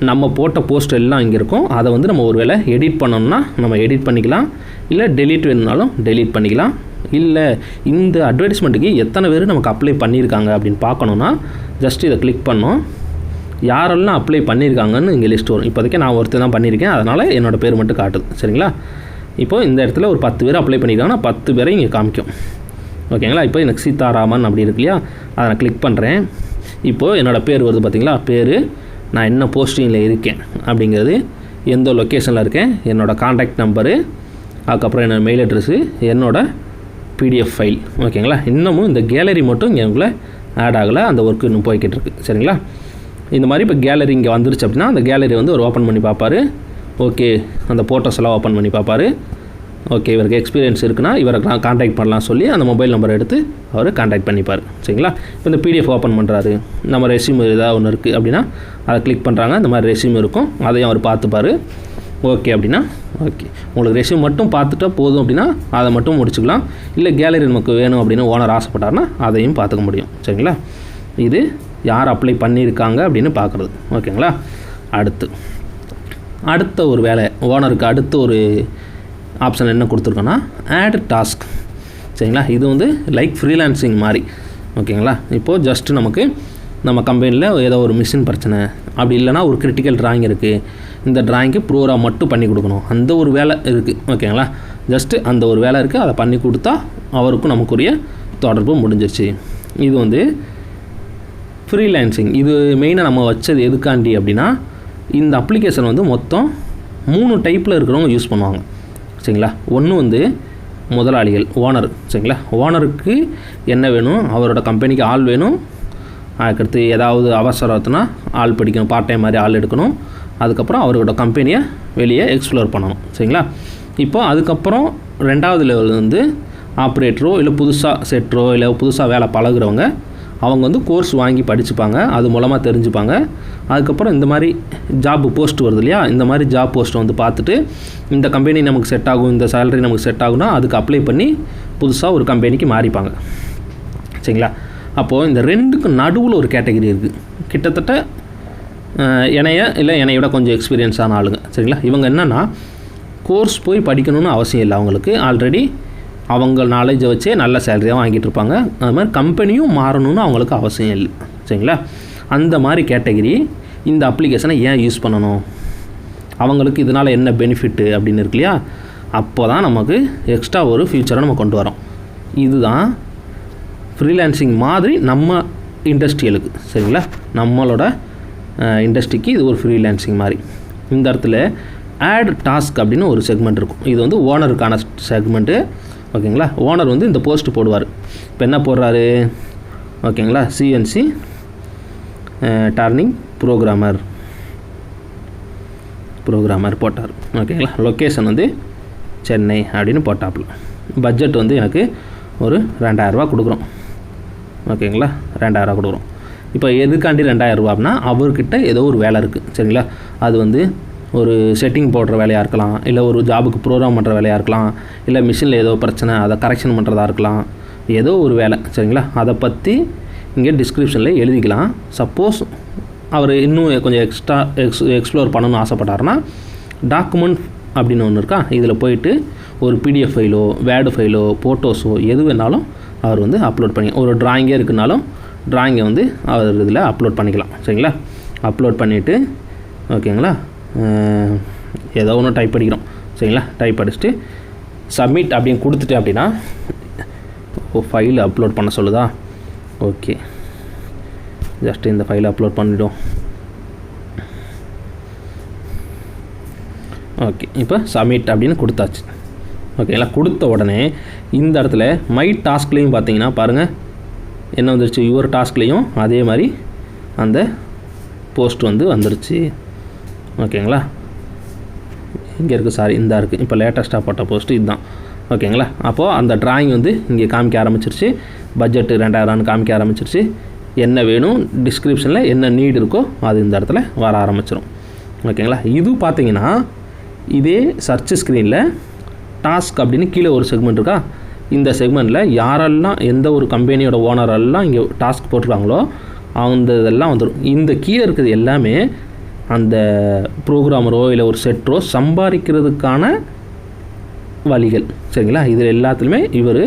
நம்ம போட்ட போஸ்ட் எல்லாம் இங்கே இருக்கும். அதை வந்து நம்ம ஒரு வேளை எடிட் பண்ணோம்னா நம்ம எடிட் பண்ணிக்கலாம், இல்லை டெலீட் வேணும்னாலும் டெலீட் பண்ணிக்கலாம். இல்லை இந்த அட்வர்டைஸ்மெண்ட்டுக்கு எத்தனை பேர் நமக்கு அப்ளை பண்ணியிருக்காங்க அப்படின்னு பார்க்கணுன்னா ஜஸ்ட் இதை கிளிக் பண்ணோம். யாரெல்லாம் அப்ளை பண்ணியிருக்காங்கன்னு இங்கே லிஸ்ட் வரும். இப்போதைக்கு நான் ஒருத்தர் தான் பண்ணியிருக்கேன், அதனால் என்னோடய பேர் மட்டும் காட்டுது. சரிங்களா, இப்போது இந்த இடத்துல ஒரு 10 பேர் அப்ளை பண்ணியிருக்காங்கன்னா 10 பேரை இங்கே காமிக்கும். ஓகேங்களா, இப்போ எனக்கு சீதாராமன் அப்படி இருக்கு இல்லையா, அதை நான் கிளிக் பண்ணுறேன். இப்போது என்னோடய பேர் வருது பார்த்திங்களா, பேர், நான் என்ன போஸ்டிங்கில் இருக்கேன் அப்படிங்கிறது, எந்த லொக்கேஷனில் இருக்கேன், என்னோடய கான்டாக்ட் நம்பரு, அதுக்கப்புறம் என்னோடய மெயில் அட்ரெஸ்ஸு, என்னோடய பிடிஎஃப் ஃபைல். ஓகேங்களா, இன்னமும் இந்த கேலரி மட்டும் இங்கே உங்களை ஆட் ஆகலை, அந்த ஒர்க்கு இன்னும் போய்கிட்டு இருக்குது. சரிங்களா, இந்த மாதிரி இப்போ கேலரி இங்கே வந்துருச்சு அப்படின்னா அந்த கேலரி வந்து ஒரு ஓப்பன் பண்ணி பார்ப்பார். ஓகே, அந்த ஃபோட்டோஸ் எல்லாம் ஓப்பன் பண்ணி பார்ப்பார். ஓகே, இவருக்கு எக்ஸ்பீரியன்ஸ் இருக்குன்னா இவரை கான்டாக்ட் பண்ணலாம் சொல்லி அந்த மொபைல் நம்பர் எடுத்து அவர் கான்டாக்ட் பண்ணிப்பார். சரிங்களா, இப்போ இந்த பிடிஎஃப் ஓப்பன் பண்ணுறாரு, நம்ம ரெஸ்யூம் ஏதாவது ஒன்று இருக்குது அப்படின்னா அதை கிளிக் பண்ணுறாங்க, இந்த மாதிரி ரெஸ்யூம் இருக்கும், அதையும் அவர் பார்த்துப்பார். ஓகே அப்படின்னா ஓகே, உங்களுக்கு ரெஸ்யூம் மட்டும் பார்த்துட்டா போதும் அப்படின்னா அதை மட்டும் முடிச்சுக்கலாம். இல்லை கேலரி நமக்கு வேணும் அப்படின்னு ஓனர் ஆசைப்பட்டார்னா அதையும் பார்த்துக்க முடியும். சரிங்களா, இது யார் அப்ளை பண்ணியிருக்காங்க அப்படின்னு பார்க்குறது. ஓகேங்களா, அடுத்த ஒரு வேலை ஓனருக்கு அடுத்த ஒரு ஆப்ஷன் என்ன கொடுத்துருக்கோன்னா ஆட் டாஸ்க். சரிங்களா, இது வந்து லைக் ஃப்ரீலான்சிங் மாதிரி. ஓகேங்களா, இப்போது ஜஸ்ட்டு நமக்கு நம்ம கம்பெனியில் ஏதோ ஒரு மிஷின் பிரச்சனை, அப்படி இல்லைனா ஒரு கிரிட்டிக்கல் ட்ராயிங் இருக்குது, இந்த ட்ராயிங்க்கு ப்ரோக்ராம் மட்டும் பண்ணி கொடுக்கணும், அந்த ஒரு வேலை இருக்குது. ஓகேங்களா, ஜஸ்ட்டு அந்த ஒரு வேலை இருக்குது, அதை பண்ணி கொடுத்தா அவருக்கும் நமக்குரிய தொடர்பு முடிஞ்சிருச்சு. இது வந்து ஃப்ரீலான்சிங். இது மெயினாக நம்ம வச்சது எதுக்காண்டி அப்படின்னா, இந்த அப்ளிகேஷன் வந்து மொத்தம் 3 டைப்பில் இருக்கிறவங்க யூஸ் பண்ணுவாங்க. சரிங்களா, ஒன்று வந்து முதலாளிகள், ஓனர். சரிங்களா, ஓனருக்கு என்ன வேணும், அவரோட கம்பெனிக்கு ஆள் வேணும், அதுக்கடுத்து ஏதாவது அவசரத்துனா ஆள் படிக்கணும், பார்ட் டைம் மாதிரி ஆள் எடுக்கணும், அதுக்கப்புறம் அவரோட கம்பெனியை வெளியே எக்ஸ்ப்ளோர் பண்ணணும். சரிங்களா, இப்போ அதுக்கப்புறம் 2வது லெவல் வந்து ஆப்ரேட்டரோ இல்லை புதுசாக செட்டரோ இல்லை புதுசாக வேலை பழகுறவங்க, அவங்க வந்து கோர்ஸ் வாங்கி படிச்சுப்பாங்க, அது மூலமாக தெரிஞ்சுப்பாங்க. அதுக்கப்புறம் இந்த மாதிரி ஜாப் போஸ்ட் வருது இல்லையா, இந்த மாதிரி ஜாப் போஸ்ட்டை வந்து பார்த்துட்டு இந்த கம்பெனி நமக்கு செட் ஆகும், இந்த சேலரி நமக்கு செட் ஆகும்னா அதுக்கு அப்ளை பண்ணி புதுசாக ஒரு கம்பெனிக்கு மாறிப்பாங்க. சரிங்களா, அப்போது இந்த 2க்கு நடுவில் ஒரு கேட்டகரி இருக்குது. கிட்டத்தட்ட என்னைய விட கொஞ்சம் எக்ஸ்பீரியன்ஸான ஆளுங்க. சரிங்களா, இவங்க என்னென்னா கோர்ஸ் போய் படிக்கணும்னு அவசியம் இல்லை, அவங்களுக்கு ஆல்ரெடி அவங்க நாலேஜை வச்சே நல்ல சேலரியாக வாங்கிட்டு இருப்பாங்க. அது மாதிரி கம்பெனியும் மாறணும்னு அவங்களுக்கு அவசியம் இல்லை. சரிங்களா, அந்த மாதிரி கேட்டகரி இந்த அப்ளிகேஷனை ஏன் யூஸ் பண்ணணும், அவங்களுக்கு இதனால் என்ன பெனிஃபிட்டு அப்படின்னு இருக்கு இல்லையா, அப்போ தான் நமக்கு எக்ஸ்ட்ரா ஒரு ஃபியூச்சரை நம்ம கொண்டு வரோம். இதுதான் ஃப்ரீலான்சிங் மாதிரி நம்ம இண்டஸ்ட்ரியலுக்கு. சரிங்களா, நம்மளோட இண்டஸ்ட்ரிக்கு இது ஒரு ஃப்ரீலான்சிங் மாதிரி. இந்த இடத்துல ஆட் டாஸ்க் அப்படின்னு ஒரு செக்மெண்ட் இருக்கும். இது வந்து ஓனருக்கான செக்மெண்ட்டு. ஓகேங்களா, ஓனர் வந்து இந்த போஸ்ட் போடுவார். இப்போ என்ன போடுறாரு, ஓகேங்களா, சிஎன்சி டர்னிங் ப்ரோக்ராமர் போட்டார். ஓகேங்களா, லொக்கேஷன் வந்து சென்னை அப்படின்னு போட்டாப்புல. பட்ஜெட் வந்து எனக்கு ஒரு 2000 ரூபா கொடுக்குறோம். ஓகேங்களா, 2000 ரூபா கொடுக்குறோம். இப்போ எதுக்காண்டி 2000 ரூபா அப்படின்னா, அவர்கிட்ட ஏதோ ஒரு வேலை இருக்குது. சரிங்களா, அது வந்து ஒரு செட்டிங் போடுற வேலையாக இருக்கலாம், இல்லை ஒரு ஜாபுக்கு ப்ரோக்ராம் பண்ணுற வேலையாக இருக்கலாம், இல்லை மிஷினில் ஏதோ பிரச்சனை அதை கரெக்ஷன் பண்ணுறதா இருக்கலாம், ஏதோ ஒரு வேலை. சரிங்களா, அதை பற்றி இங்கே டிஸ்கிரிப்ஷனில் எழுதிக்கலாம். சப்போஸ் அவர் இன்னும் கொஞ்சம் எக்ஸ்ப்ளோர் பண்ணணும்னு ஆசைப்பட்டாருன்னா டாக்குமெண்ட் அப்படின்னு ஒன்று இருக்கா, இதில் போயிட்டு ஒரு பிடிஎஃப் ஃபைலோ வேர்டு ஃபைலோ ஃபோட்டோஸோ எது வேணாலும் அவர் வந்து அப்லோட் பண்ணி, ஒரு ட்ராயிங்கே இருக்குனாலும் ட்ராயிங்கை வந்து அவர் இதில் அப்லோட் பண்ணிக்கலாம். சரிங்களா, அப்லோட் பண்ணிவிட்டு ஓகேங்களா, ஏதோ ஒன்று டைப் படிக்கிறோம். சரிங்களா, டைப் அடிச்சுட்டு சப்மிட் அப்படின்னு கொடுத்துட்டு அப்படின்னா ஃபைல் அப்லோட் பண்ண சொல்லுதா. ஓகே, ஜஸ்ட்டு இந்த ஃபைலை அப்லோட் பண்ணிவிடும். ஓகே, இப்போ சப்மிட் அப்படின்னு கொடுத்தாச்சு. ஓகேங்களா, கொடுத்த உடனே இந்த இடத்துல மை டாஸ்க்லேயும் பார்த்தீங்கன்னா பாருங்கள் என்ன வந்துருச்சு, யுவர் டாஸ்க்லேயும் அதே மாதிரி அந்த போஸ்ட் வந்து வந்துருச்சு. ஓகேங்களா, இங்கே இருக்குது, சாரி இந்த இருக்குது, இப்போ லேட்டஸ்ட்டாக போட்ட போஸ்ட்டு இதுதான். ஓகேங்களா, அப்போது அந்த ட்ராயிங் வந்து இங்கே காமிக்க ஆரம்பிச்சிருச்சு, பட்ஜெட்டு 2000 காமிக்க ஆரம்பிச்சிருச்சு, என்ன வேணும் டிஸ்கிரிப்ஷனில் என்ன நீட் இருக்கோ அது இந்த இடத்துல வர ஆரம்பிச்சிடும். ஓகேங்களா, இது பார்த்தீங்கன்னா இதே சர்ச் ஸ்க்ரீனில் டாஸ்க் அப்படின்னு கீழே ஒரு செக்மெண்ட் இருக்கா, இந்த செக்மெண்ட்டில் யாரெல்லாம் எந்த ஒரு கம்பெனியோட ஓனரெல்லாம் இங்கே டாஸ்க் போட்டிருக்காங்களோ அந்த இதெல்லாம் வந்துடும். இந்த கீழே இருக்கிறது எல்லாமே அந்த ப்ரோக்ராமரோ இல்லை ஒரு செட்டரோ சம்பாதிக்கிறதுக்கான வழிகள். சரிங்களா, இதில் எல்லாத்துலேயுமே இவர்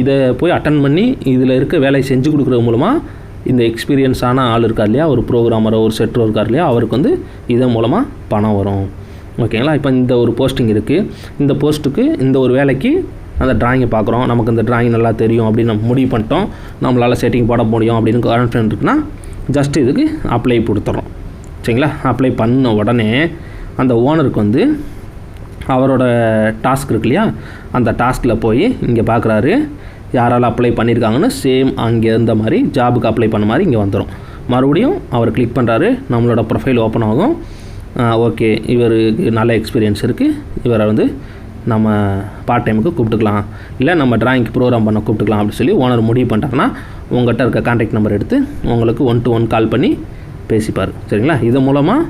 இதை போய் அட்டன் பண்ணி இதில் இருக்க வேலையை செஞ்சு கொடுக்குறது மூலமாக இந்த எக்ஸ்பீரியன்ஸான ஆள் இருக்கார் இல்லையா, ஒரு ப்ரோக்ராமரோ ஒரு செட்டரோ இருக்கார் இல்லையா, அவருக்கு வந்து இதன் மூலமாக பணம் வரும். ஓகேங்களா, இப்போ இந்த ஒரு போஸ்டிங் இருக்குது, இந்த போஸ்ட்டுக்கு இந்த ஒரு வேலைக்கு அந்த ட்ராயிங்கை பார்க்குறோம், நமக்கு இந்த ட்ராயிங் நல்லா தெரியும் அப்படின்னு நம்ம முடிவு பண்ணிட்டோம், நம்மளால் செட்டிங் போட முடியும் அப்படின்னு கான்ஃபிடென்ட் இருக்குன்னா ஜஸ்ட்டு இதுக்கு அப்ளை கொடுத்துட்றோம். சரிங்களா, அப்ளை பண்ண உடனே அந்த ஓனருக்கு வந்து அவரோட டாஸ்க் இருக்கு இல்லையா, அந்த டாஸ்கில் போய் இங்கே பார்க்குறாரு யாரால் அப்ளை பண்ணியிருக்காங்கன்னு, சேம் அங்கே இருந்த மாதிரி ஜாபுக்கு அப்ளை பண்ண மாதிரி இங்கே வந்துடும். மறுபடியும் அவர் கிளிக் பண்ணுறாரு, நம்மளோட ப்ரொஃபைல் ஓப்பன் ஆகும். ஓகே, இவருக்கு நல்ல எக்ஸ்பீரியன்ஸ் இருக்குது, இவரை வந்து நம்ம பார்ட் டைமுக்கு கூப்பிட்டுக்கலாம், இல்லை நம்ம ட்ராயிங்க்கு ப்ரோக்ராம் பண்ண கூப்பிட்டுக்கலாம் அப்படின்னு சொல்லி ஓனர் முடிவு பண்ணிட்டாருன்னா உங்கள்கிட்ட இருக்க கான்டாக்ட் நம்பர் எடுத்து உங்களுக்கு 1-to-1 கால் பண்ணி பேசிப்பார். சரிங்களா, இது மூலமாக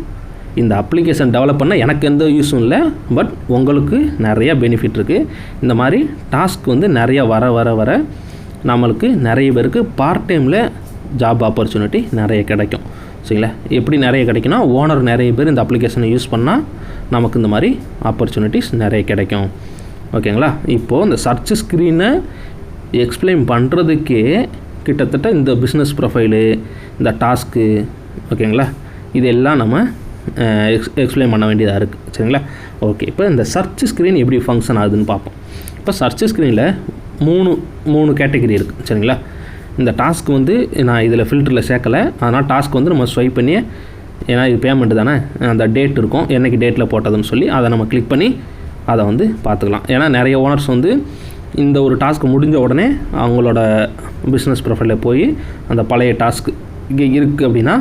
இந்த அப்ளிகேஷன் டெவலப் பண்ண எனக்கு எந்த யூஸும் இல்லை, பட் உங்களுக்கு நிறையா பெனிஃபிட் இருக்குது. இந்த மாதிரி டாஸ்க் வந்து நிறையா வர வர வர நம்மளுக்கு நிறைய பேருக்கு பார்ட் டைமில் ஜாப் ஆப்பர்ச்சுனிட்டி நிறைய கிடைக்கும். சரிங்களா. எப்படி நிறைய கிடைக்குன்னா ஓனர் நிறைய பேர் இந்த அப்ளிகேஷனை யூஸ் பண்ணால் நமக்கு இந்த மாதிரி ஆப்பர்ச்சுனிட்டிஸ் நிறைய கிடைக்கும். ஓகேங்களா. இப்போது இந்த சர்ச் ஸ்க்ரீனை எக்ஸ்பிளைன் பண்ணுறதுக்கே கிட்டத்தட்ட இந்த பிஸ்னஸ் ப்ரொஃபைலு, இந்த டாஸ்க்கு, ஓகேங்களா, இதெல்லாம் நம்ம எக்ஸ்பிளைன் பண்ண வேண்டியதாக இருக்குது. சரிங்களா. ஓகே, இப்போ இந்த சர்ச் ஸ்க்ரீன் எப்படி ஃபங்க்ஷன் ஆகுதுன்னு பார்ப்போம். இப்போ சர்ச் ஸ்க்ரீனில் மூணு கேட்டகரி இருக்குது. சரிங்களா. இந்த டாஸ்க் வந்து நான் இதில் ஃபில்டரில் சேர்க்கலை, அதனால் டாஸ்க் வந்து நம்ம ஸ்வைப் பண்ணி, ஏன்னா இது பேமெண்ட்டு தானே, அந்த டேட் இருக்கும், என்றைக்கு டேட்டில் போட்டதுன்னு சொல்லி அதை நம்ம கிளிக் பண்ணி அதை வந்து பார்த்துக்கலாம். ஏன்னா நிறைய ஓனர்ஸ் வந்து இந்த ஒரு டாஸ்க் முடிஞ்ச உடனே அவங்களோட பிஸ்னஸ் ப்ரொஃபைலில் போய் அந்த பழைய டாஸ்க் இங்கே இருக்குது அப்படின்னா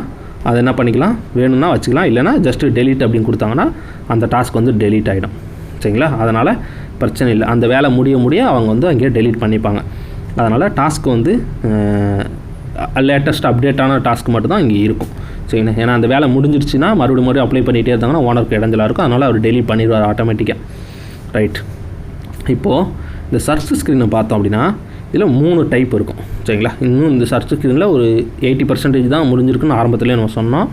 அதை என்ன பண்ணிக்கலாம், வேணும்னா வச்சுக்கலாம், இல்லைனா ஜஸ்ட்டு டெலீட் அப்படின்னு கொடுத்தாங்கன்னா அந்த டாஸ்க் வந்து டெலீட் ஆகிடும். சரிங்களா. அதனால் பிரச்சனை இல்லை, அந்த வேலை முடிய அவங்க வந்து அங்கேயே டெலீட் பண்ணிப்பாங்க. அதனால் டாஸ்க் வந்து லேட்டஸ்ட் அப்டேட்டான டாஸ்க் மட்டும்தான் இங்கே இருக்கும். சரிங்களா. ஏன்னா அந்த வேலை முடிஞ்சிருச்சுன்னா மறுபடியும் அப்ளை பண்ணிகிட்டே இருந்தாங்கன்னா ஓனருக்கு இடைஞ்சலாக இருக்கும், அதனால் அவர் டெலீட் பண்ணிடுவார் ஆட்டோமேட்டிக்காக. ரைட். இப்போது இந்த சர்ச் ஸ்க்ரீனை பார்த்தோம் அப்படின்னா இதில் 3 டைப் இருக்கும். சரிங்களா. இன்னும் இந்த சர்ச் ஸ்க்ரீனில் ஒரு 80% தான் முடிஞ்சிருக்குன்னு ஆரம்பத்துலேயே நம்ம சொன்னோம்.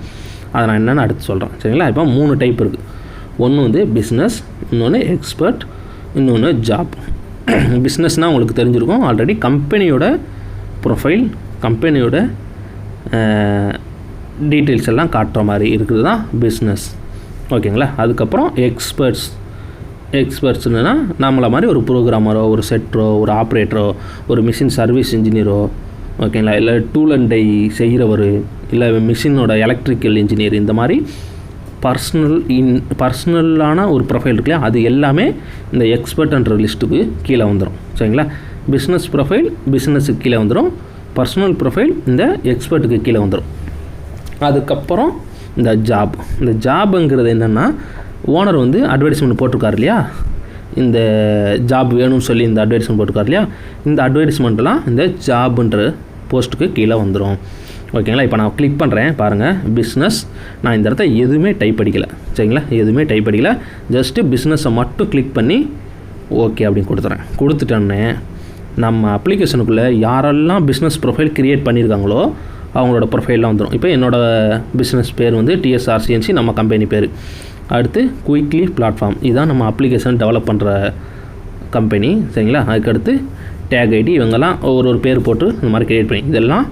அதை நான் என்னென்னு அடுத்து சொல்கிறேன். சரிங்களா. இப்போ 3 டைப் இருக்குது. ஒன்று வந்து பிஸ்னஸ், இன்னொன்று எக்ஸ்பர்ட், இன்னொன்று ஜாப். பிஸ்னஸ்னால் உங்களுக்கு தெரிஞ்சிருக்கும் ஆல்ரெடி, கம்பெனியோட ப்ரொஃபைல், கம்பெனியோட டீட்டெயில்ஸ் எல்லாம் காட்டுற மாதிரி இருக்குது தான் பிஸ்னஸ். ஓகேங்களா. அதுக்கப்புறம் எக்ஸ்பர்ட்ஸ்னா நம்மளை மாதிரி ஒரு ப்ரோக்ராமரோ, ஒரு செட்டரோ, ஒரு ஆப்ரேட்டரோ, ஒரு மிஷின் சர்வீஸ் இன்ஜினியரோ, ஓகேங்களா, இல்லை டூல் அண்ட் டை செய்கிறவர், இல்லை மிஷினோட எலக்ட்ரிக்கல் இன்ஜினியர், இந்த மாதிரி பர்சனலான ஒரு ப்ரொஃபைல் இருக்குல்லையா, அது எல்லாமே இந்த எக்ஸ்பர்ட்ன்ற லிஸ்ட்டுக்கு கீழே வந்துடும். சரிங்களா. பிஸ்னஸ் ப்ரொஃபைல் பிஸ்னஸுக்கு கீழே வந்துடும், பர்சனல் ப்ரொஃபைல் இந்த எக்ஸ்பர்ட்டுக்கு கீழே வந்துடும். அதுக்கப்புறம் இந்த ஜாபுங்கிறது என்னென்னா, ஓனர் வந்து அட்வர்டைஸ்மெண்ட் போட்டிருக்காரு இல்லையா, இந்த ஜாப் வேணும்னு சொல்லி இந்த அட்வர்டைஸ்மெண்ட் போட்டிருக்காரு இல்லையா, இந்த அட்வர்டைஸ்மெண்ட்லாம் இந்த ஜாப்ன்ற போஸ்ட்டுக்கு கீழே வந்துடும். ஓகேங்களா. இப்போ நான் கிளிக் பண்ணுறேன் பாருங்கள், பிஸ்னஸ். நான் இந்த இடத்த எதுவுமே டைப் அடிக்கலை. சரிங்களா. எதுவுமே டைப் அடிக்கலை, ஜஸ்ட்டு பிஸ்னஸை மட்டும் கிளிக் பண்ணி ஓகே அப்படின்னு கொடுத்துட்டோன்னே நம்ம அப்ளிகேஷனுக்குள்ளே யாரெல்லாம் பிஸ்னஸ் ப்ரொஃபைல் க்ரியேட் பண்ணியிருக்காங்களோ அவங்களோட ப்ரொஃபைல்லாம் வந்துடும். இப்போ என்னோடய பிஸ்னஸ் பேர் வந்து TSRCNC, நம்ம கம்பெனி பேர். அடுத்து குயிக்லி பிளாட்ஃபார்ம், இதுதான் நம்ம அப்ளிகேஷன் டெவலப் பண்ணுற கம்பெனி. சரிங்களா. அதுக்கடுத்து டேக் ஐடி, இவங்கெல்லாம் ஒரு பேர் போட்டு இந்த மாதிரி க்ரியேட் பண்ணி, இதெல்லாம்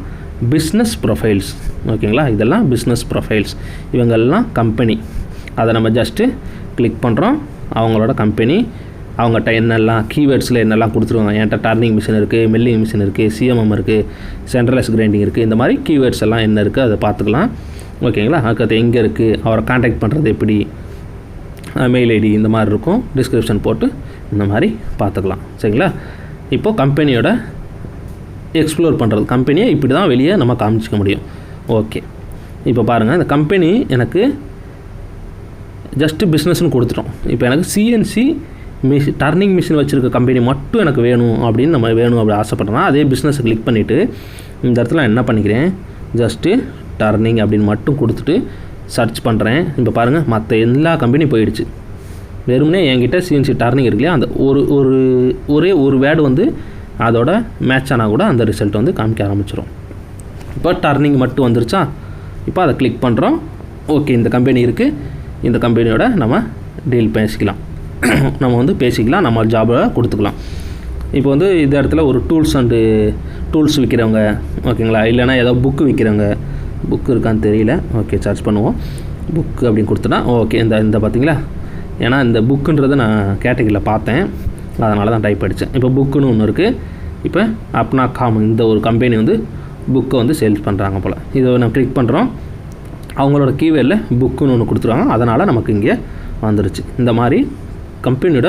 பிஸ்னஸ் ப்ரொஃபைல்ஸ். ஓகேங்களா. இதெல்லாம் பிஸ்னஸ் ப்ரொஃபைல்ஸ், இவங்கெல்லாம் கம்பெனி. அதை நம்ம ஜஸ்ட்டு கிளிக் பண்ணுறோம், அவங்களோட கம்பெனி, அவங்ககிட்ட என்னெல்லாம் கீவேர்ட்ஸில் என்னெல்லாம் கொடுத்துருவாங்க. என்கிட்ட டர்னிங் மிஷின் இருக்குது, மில்லிங் மிஷின் இருக்குது, CMM இருக்குது, சென்ட்ரலைஸ் கிரைண்டிங் இருக்குது, இந்த மாதிரி கீவேர்ட்ஸ் எல்லாம் என்ன இருக்குது அதை பார்த்துக்கலாம். ஓகேங்களா. அதுக்கு எங்கே இருக்குது, அவரை காண்டாக்ட் பண்ணுறது எப்படி, மெயில் ஐடி இந்த மாதிரி இருக்கும், டிஸ்கிரிப்ஷன் போட்டு இந்த மாதிரி பார்த்துக்கலாம். சரிங்களா. இப்போது கம்பெனியோட எக்ஸ்ப்ளோர் பண்ணுறது, கம்பெனியை இப்படி தான் வெளியே நம்ம காமிச்சிக்க முடியும். ஓகே. இப்போ பாருங்கள், இந்த கம்பெனி எனக்கு ஜஸ்ட்டு பிஸ்னஸ்னு கொடுத்துட்டோம். இப்போ எனக்கு CNC டர்னிங் மிஷின் வச்சுருக்க கம்பெனி மட்டும் எனக்கு வேணும் அப்படின்னு நம்ம அப்படி ஆசைப்பட்டோம்னா அதே பிஸ்னஸை கிளிக் பண்ணிவிட்டு இந்த இடத்துல என்ன பண்ணிக்கிறேன், ஜஸ்ட்டு டர்னிங் அப்படின்னு மட்டும் கொடுத்துட்டு சர்ச் பண்ணுறேன். இப்போ பாருங்கள், மற்ற எல்லா கம்பெனியும் போயிடுச்சு. வெறுமனே என்கிட்ட CNC டர்னிங் இருக்கு இல்லையா, அந்த ஒரே ஒரு வேர்டு வந்து அதோட மேட்ச் ஆனால் கூட அந்த ரிசல்ட் வந்து காமிக்க ஆரம்பிச்சிடும். இப்போ டர்னிங் மட்டும் வந்துருச்சா, இப்போ அதை கிளிக் பண்ணுறோம். ஓகே, இந்த கம்பெனி இருக்குது, இந்த கம்பெனியோட நம்ம டீல் பேசிக்கலாம், நம்ம ஜாபை கொடுத்துக்கலாம். இப்போ வந்து இந்த இடத்துல ஒரு டூல்ஸ் விற்கிறவங்க, ஓகேங்களா, இல்லைனா ஏதோ புக்கு விற்கிறவங்க, புக்கு இருக்கான்னு தெரியல. ஓகே, சர்ச் பண்ணுவோம். புக்கு அப்படின்னு கொடுத்தோன்னா ஓகே, இந்த பார்த்தீங்களா, ஏன்னா இந்த புக்குன்றதை நான் கேட்டகரியில் பார்த்தேன், அதனால தான் டைப் அடித்தேன். இப்போ புக்குன்னு ஒன்று இருக்குது. இப்போ அப்னா.com இந்த ஒரு கம்பெனி வந்து புக்கை வந்து சேல்ஸ் பண்ணுறாங்க போல். இதை நம்ம கிளிக் பண்ணுறோம், அவங்களோட கீவேர்டில் புக்குன்னு ஒன்று கொடுத்துருவாங்க, அதனால் நமக்கு இங்கே வந்துருச்சு. இந்த மாதிரி கம்பெனியோட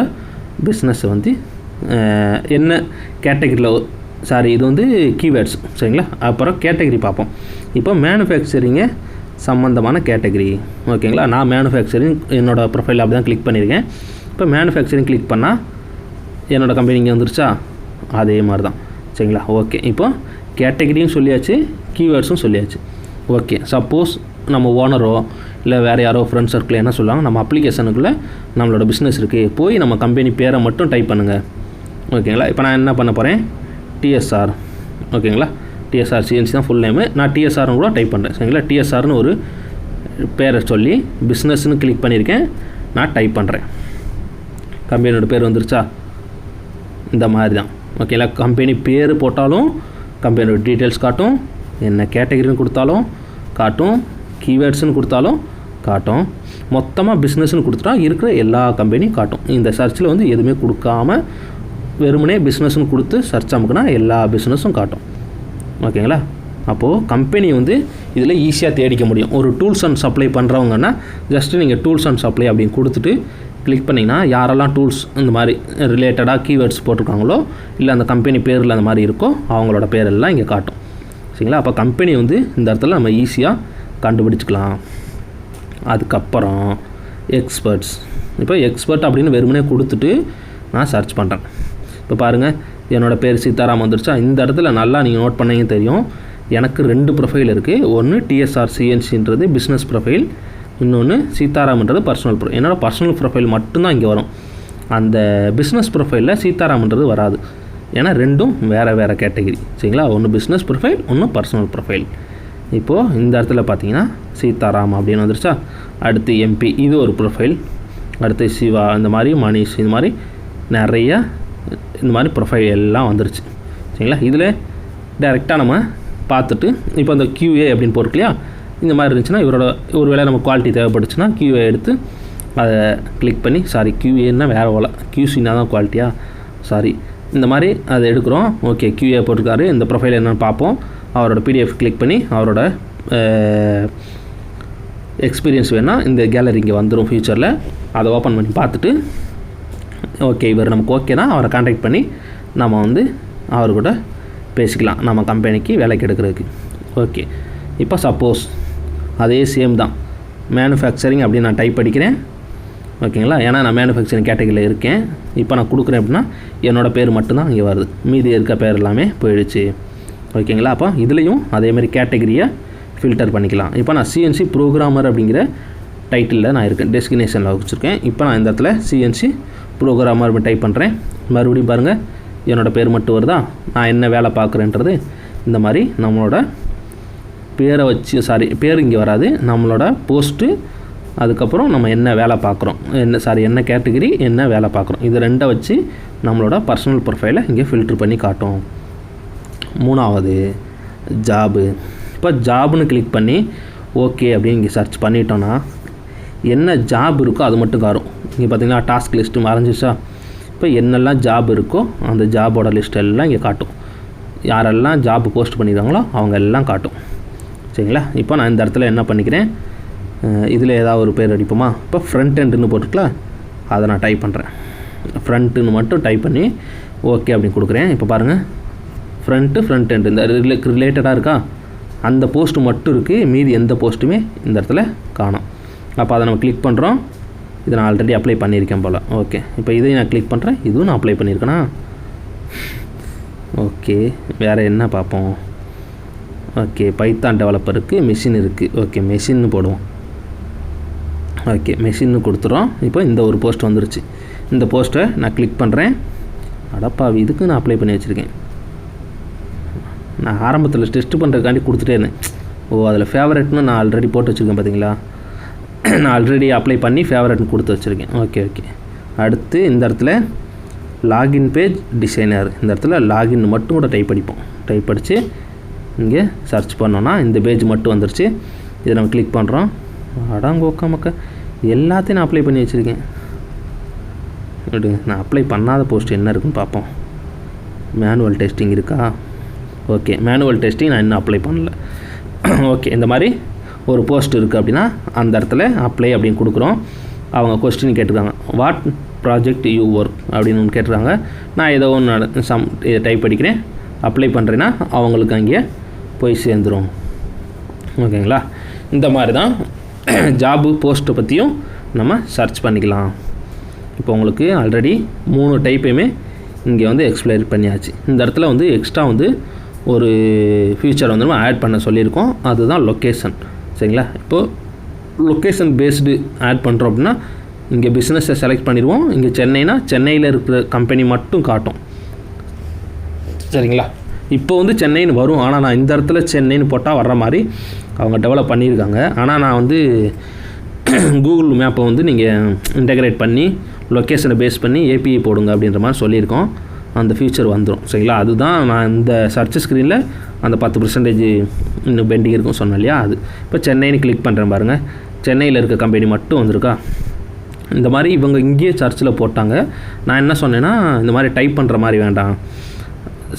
பிஸ்னஸ் வந்து என்ன கேட்டகரியில் இது வந்து கீவேர்ட்ஸ். சரிங்களா. அப்புறம் கேட்டகரி பார்ப்போம். இப்போ மேனுஃபேக்சரிங்கு சம்மந்தமான கேட்டகரி. ஓகேங்களா. நான் மேனுஃபேக்சரிங் என்னோடய ப்ரொஃபைல் அப்படி தான் கிளிக் பண்ணியிருக்கேன். இப்போ மேனுஃபேக்சரிங் கிளிக் பண்ணால் என்னோடய கம்பெனி இங்கே வந்துருச்சா, அதே மாதிரி தான். சரிங்களா. ஓகே, இப்போ கேட்டகரியும் சொல்லியாச்சு, கீவேர்ட்ஸும் சொல்லியாச்சு. ஓகே, சப்போஸ் நம்ம ஓனரோ இல்லை வேறு யாரோ ஃப்ரெண்ட் சர்க்கிள் என்ன சொல்லுவாங்க, நம்ம அப்ளிகேஷனுக்குள்ளே நம்மளோட பிஸ்னஸ் இருக்குது, போய் நம்ம கம்பெனி பேரை மட்டும் டைப் பண்ணுங்கள். ஓகேங்களா. இப்போ நான் என்ன பண்ண போகிறேன், TSR. ஓகேங்களா. டிஎஸ்ஆர் சிஎன்சி தான் ஃபுல் நேமு. நான் டிஎஸ்ஆர்னு கூட டைப் பண்ணுறேன். சரிங்களா, டிஎஸ்ஆர்னு ஒரு பேரை சொல்லி பிஸ்னஸ்ன்னு கிளிக் பண்ணியிருக்கேன். நான் டைப் பண்ணுறேன். கம்பெனியோட பேர் வந்துருச்சா? இந்த மாதிரி தான். ஓகேங்களா, கம்பெனி பேர் போட்டாலும் கம்பெனியோட டீட்டெயில்ஸ் காட்டும், என்ன கேட்டகரின்னு கொடுத்தாலும் காட்டும், கீவேர்ட்ஸ்னு கொடுத்தாலும் காட்டும், மொத்தமாக பிஸ்னஸ்ன்னு கொடுத்துட்டா இருக்கிற எல்லா கம்பெனியும் காட்டும். இந்த சர்ச்சில் வந்து எதுவுமே கொடுக்காம வெறுமனே பிஸ்னஸ்ன்னு கொடுத்து சர்ச் அமுக்குனா எல்லா பிஸ்னஸும் காட்டும். ஓகேங்களா, அப்போது கம்பெனி வந்து இதில் ஈஸியாக தேடிக்க முடியும். ஒரு டூல்ஸ் அண்ட் சப்ளை பண்ணுறவங்கன்னா ஜஸ்ட்டு நீங்கள் டூல்ஸ் அண்ட் சப்ளை அப்படின்னு கொடுத்துட்டு கிளிக் பண்ணிங்கன்னா யாரெல்லாம் டூல்ஸ் இந்த மாதிரி ரிலேட்டடாக கீவேர்ட்ஸ் போட்டிருக்காங்களோ இல்லை அந்த கம்பெனி பேரில் அந்த மாதிரி இருக்கோ அவங்களோட பேரெல்லாம் இங்கே காட்டும். சரிங்களா, அப்போ கம்பெனி வந்து இந்த இடத்துல நம்ம ஈஸியாக கண்டுபிடிச்சிக்கலாம். அதுக்கப்புறம் எக்ஸ்பர்ட்ஸ். இப்போ எக்ஸ்பர்ட் அப்படின்னு வெறுமனே கொடுத்துட்டு நான் சர்ச் பண்ணுறேன். இப்போ பாருங்கள், என்னோடய பேர் சீதாராம் வந்துருச்சா? இந்த இடத்துல நல்லா நீங்கள் நோட் பண்ணீங்க தெரியும், எனக்கு 2 ப்ரொஃபைல் இருக்குது. ஒன்று டிஎஸ்ஆர் சிஎன்சின்றது பிஸ்னஸ் ப்ரொஃபைல், இன்னொன்று சீதாராம்ன்றது பர்சனல் ப்ரொஃபைல். என்னோடய பர்சனல் ப்ரொஃபைல் மட்டும்தான் இங்கே வரும். அந்த பிஸ்னஸ் ப்ரொஃபைலில் சீதாராம்ன்றது வராது. ஏன்னா ரெண்டும் வேறு கேட்டகிரி. சரிங்களா, ஒன்று பிஸ்னஸ் ப்ரொஃபைல், ஒன்று பர்சனல் ப்ரொஃபைல். இப்போது இந்த இடத்துல பார்த்தீங்கன்னா சீதாராம் அப்படின்னு வந்துருச்சா? அடுத்து எம்பி, இது ஒரு ப்ரொஃபைல். அடுத்து சிவா, இந்த மாதிரி மணிஷ், இந்த மாதிரி நிறைய இந்த மாதிரி ப்ரொஃபைல் எல்லாம் வந்துருச்சு. சரிங்களா, இதில் டைரெக்டாக நம்ம பார்த்துட்டு இப்போ இந்த QA அப்படின்னு போருக்கு இல்லையா, இந்த மாதிரி இருந்துச்சுன்னா இவரோட ஒரு வேளை நம்ம குவாலிட்டி தேவைப்பட்டுச்சுன்னா QA எடுத்து அதை கிளிக் பண்ணி, சாரி QAன்னா வேறு போல், QCனா தான் குவாலிட்டியா, சாரி, இந்த மாதிரி அதை எடுக்கிறோம். ஓகே, QA போட்டிருக்காரு, இந்த ப்ரொஃபைல் என்னென்னு பார்ப்போம். அவரோட PDF கிளிக் பண்ணி அவரோட எக்ஸ்பீரியன்ஸ் வேணால் இந்த கேலரி இங்கே வந்துடும் ஃபியூச்சரில். அதை ஓப்பன் பண்ணி பார்த்துட்டு ஓகே இவர் நமக்கு ஓகேனா அவரை கான்டாக்ட் பண்ணி நம்ம வந்து அவர் கூட பேசிக்கலாம் நம்ம கம்பெனிக்கு வேலைக்கு எடுக்கிறதுக்கு. ஓகே, இப்போ சப்போஸ் அதே சேம் தான் மேனுஃபேக்சரிங் அப்படின்னு நான் டைப் அடிக்கிறேன். ஓகேங்களா, ஏன்னா நான் மேனுஃபேக்சரிங் கேட்டகரியில் இருக்கேன். இப்போ நான் கொடுக்குறேன் அப்படின்னா என்னோடய பேர் மட்டும்தான் இங்கே வருது, மீதி இருக்க பேர் எல்லாமே போயிடுச்சு. ஓகேங்களா, அப்போ இதுலேயும் அதேமாதிரி கேட்டகரியை ஃபில்டர் பண்ணிக்கலாம். இப்போ நான் சிஎன்சி ப்ரோக்ராமர் அப்படிங்கிற டைட்டிலில் நான் இருக்கேன், டெஸ்டினேஷனில் வச்சுருக்கேன். இப்போ நான் இந்த இடத்துல சிஎன்சி ப்ரோக்ராமர் டைப் பண்ணுறேன். மறுபடியும் பாருங்கள், என்னோடய பேர் மட்டும் வருதா, நான் என்ன வேலை பார்க்குறேன்றது. இந்த மாதிரி நம்மளோட பேரை வச்சு, சாரி பேர் இங்கே வராது, நம்மளோட போஸ்ட்டு, அதுக்கப்புறம் நம்ம என்ன வேலை பார்க்குறோம், என்ன கேட்டகிரி, என்ன வேலை பார்க்குறோம், இது ரெண்டை வச்சு நம்மளோட பர்சனல் ப்ரொஃபைலை இங்கே ஃபில்ட்ரு பண்ணி காட்டும். மூணாவது ஜாபு. இப்போ ஜாப்னு கிளிக் பண்ணி ஓகே அப்படின்னு இங்கே சர்ச் பண்ணிட்டோன்னா என்ன ஜாப் இருக்கோ அது மட்டும் காரும். இங்கே பார்த்தீங்கன்னா டாஸ்க் லிஸ்ட்டு மறைஞ்சிச்சா? இப்போ என்னெல்லாம் ஜாப் இருக்கோ அந்த ஜாபோட லிஸ்ட் எல்லாம் இங்கே காட்டும். யாரெல்லாம் ஜாப் போஸ்ட் பண்ணியிருக்காங்களோ அவங்க எல்லாம் காட்டும். சரிங்களா, இப்போ நான் இந்த இடத்துல என்ன பண்ணிக்கிறேன், இதில் ஏதாவது ஒரு பேர் அடிப்போமா? இப்போ ஃப்ரண்ட் எண்டுன்னு போட்டுக்கலாம், அதை நான் டைப் பண்ணுறேன். ஃப்ரண்ட்டுன்னு மட்டும் டைப் பண்ணி ஓகே அப்படின்னு கொடுக்குறேன். இப்போ பாருங்கள், ஃப்ரண்ட் எண்டு இந்த ரிலேட்டடாக இருக்கா, அந்த போஸ்ட்டு மட்டும் இருக்குது, மீதி எந்த போஸ்ட்டுமே இந்த இடத்துல காணும். அப்போ அதை நம்ம கிளிக் பண்ணுறோம். இதை நான் ஆல்ரெடி அப்ளை பண்ணியிருக்கேன் போல். ஓகே, இப்போ இதையும் நான் கிளிக் பண்ணுறேன், இதுவும் நான் அப்ளை பண்ணியிருக்கேனா? ஓகே, வேறு என்ன பார்ப்போம்? ஓகே, பைத்தான் டெவலப்பருக்கு மெஷின் இருக்குது. ஓகே, மெஷின்னு போடுவோம். ஓகே, மெஷின்னு கொடுத்துறோம். இப்போ இந்த ஒரு போஸ்ட் வந்துருச்சு. இந்த போஸ்ட்டை நான் கிளிக் பண்ணுறேன். அடப்பாவி, இதுக்கு நான் அப்ளை பண்ணி வச்சுருக்கேன். நான் ஆரம்பத்தில் டெஸ்ட் பண்ணுறதுக்காண்டி கொடுத்துட்டே இருந்தேன். அதில் ஃபேவரட்னு நான் ஆல்ரெடி போட்டு வச்சுருக்கேன் பார்த்தீங்களா, நான் ஆல்ரெடி அப்ளை பண்ணி ஃபேவரட்னு கொடுத்து வச்சுருக்கேன். ஓகே, அடுத்து இந்த இடத்துல லாகின் பேஜ் டிசைனர், இந்த இடத்துல லாகின் மட்டும் கூட டைப் அடித்து இங்கே சர்ச் பண்ணோன்னா இந்த பேஜ் மட்டும் வந்துருச்சு. இதை நம்ம கிளிக் பண்ணுறோம். அடாங்கோக்கா மக்கா, எல்லாத்தையும் நான் அப்ளை பண்ணி வச்சுருக்கேன். நான் அப்ளை பண்ணாத போஸ்ட் என்ன இருக்குன்னு பார்ப்போம். மேனுவல் டெஸ்டிங் இருக்கா? ஓகே, மேனுவல் டெஸ்டிங் நான் இன்னும் அப்ளை பண்ணல. ஓகே, இந்த மாதிரி ஒரு போஸ்ட் இருக்குது அப்படின்னா அந்த இடத்துல அப்ளை அப்படின்னு கொடுக்குறோம். அவங்க கொஸ்டின் கேட்டிருக்காங்க, வாட் ப்ராஜெக்ட் யூ ஒர்க் அப்படின்னு கேட்டிருக்காங்க. நான் ஏதோ ஒன்று டைப் அடிக்கிறேன், அப்ளை பண்ணுறேன்னா அவங்களுக்கு அங்கே போய் சேர்ந்துடும். ஓகேங்களா, இந்த மாதிரி தான் ஜாபு போஸ்ட்டை பற்றியும் நம்ம சர்ச் பண்ணிக்கலாம். இப்போ உங்களுக்கு ஆல்ரெடி 3 டைப்பையுமே இங்கே வந்து எக்ஸ்பிளைன் பண்ணியாச்சு. இந்த இடத்துல வந்து எக்ஸ்ட்ரா வந்து ஒரு ஃபியூச்சர் வந்து நம்ம ஆட் பண்ண சொல்லியிருக்கோம், அதுதான் லொக்கேஷன். சரிங்களா, இப்போது லொக்கேஷன் பேஸ்டு ஆட் பண்ணுறோம் அப்படின்னா இங்கே பிஸ்னஸை செலக்ட் பண்ணிடுவோம். இங்கே சென்னைனா சென்னையில் இருக்கிற கம்பெனி மட்டும் காட்டும். சரிங்களா, இப்போ வந்து சென்னைன்னு வரும், ஆனால் நான் இந்த இடத்துல சென்னைன்னு போட்டால் வர்ற மாதிரி அவங்க டெவலப் பண்ணியிருக்காங்க. ஆனால் நான் வந்து கூகுள் மேப்பை வந்து நீங்கள் இன்டெகிரேட் பண்ணி லொக்கேஷனை பேஸ் பண்ணி ஏபிஐ போடுங்க அப்படின்ற மாதிரி சொல்லியிருக்கோம். அந்த ஃபியூச்சர் வந்துடும். சரிங்களா, அதுதான் நான் இந்த சர்ச் ஸ்க்ரீனில் அந்த 10% இன்னும் பெண்டிங் இருக்கும் சொன்னேன் இல்லையா, அது இப்போ சென்னைன்னு கிளிக் பண்ணுறேன் பாருங்கள். சென்னையில் இருக்க கம்பெனி மட்டும் வந்திருக்கா. இந்த மாதிரி இவங்க இங்கேயே சர்ச்சில் போட்டாங்க. நான் என்ன சொன்னேன்னா, இந்த மாதிரி டைப் பண்ணுற மாதிரி வேண்டாம்,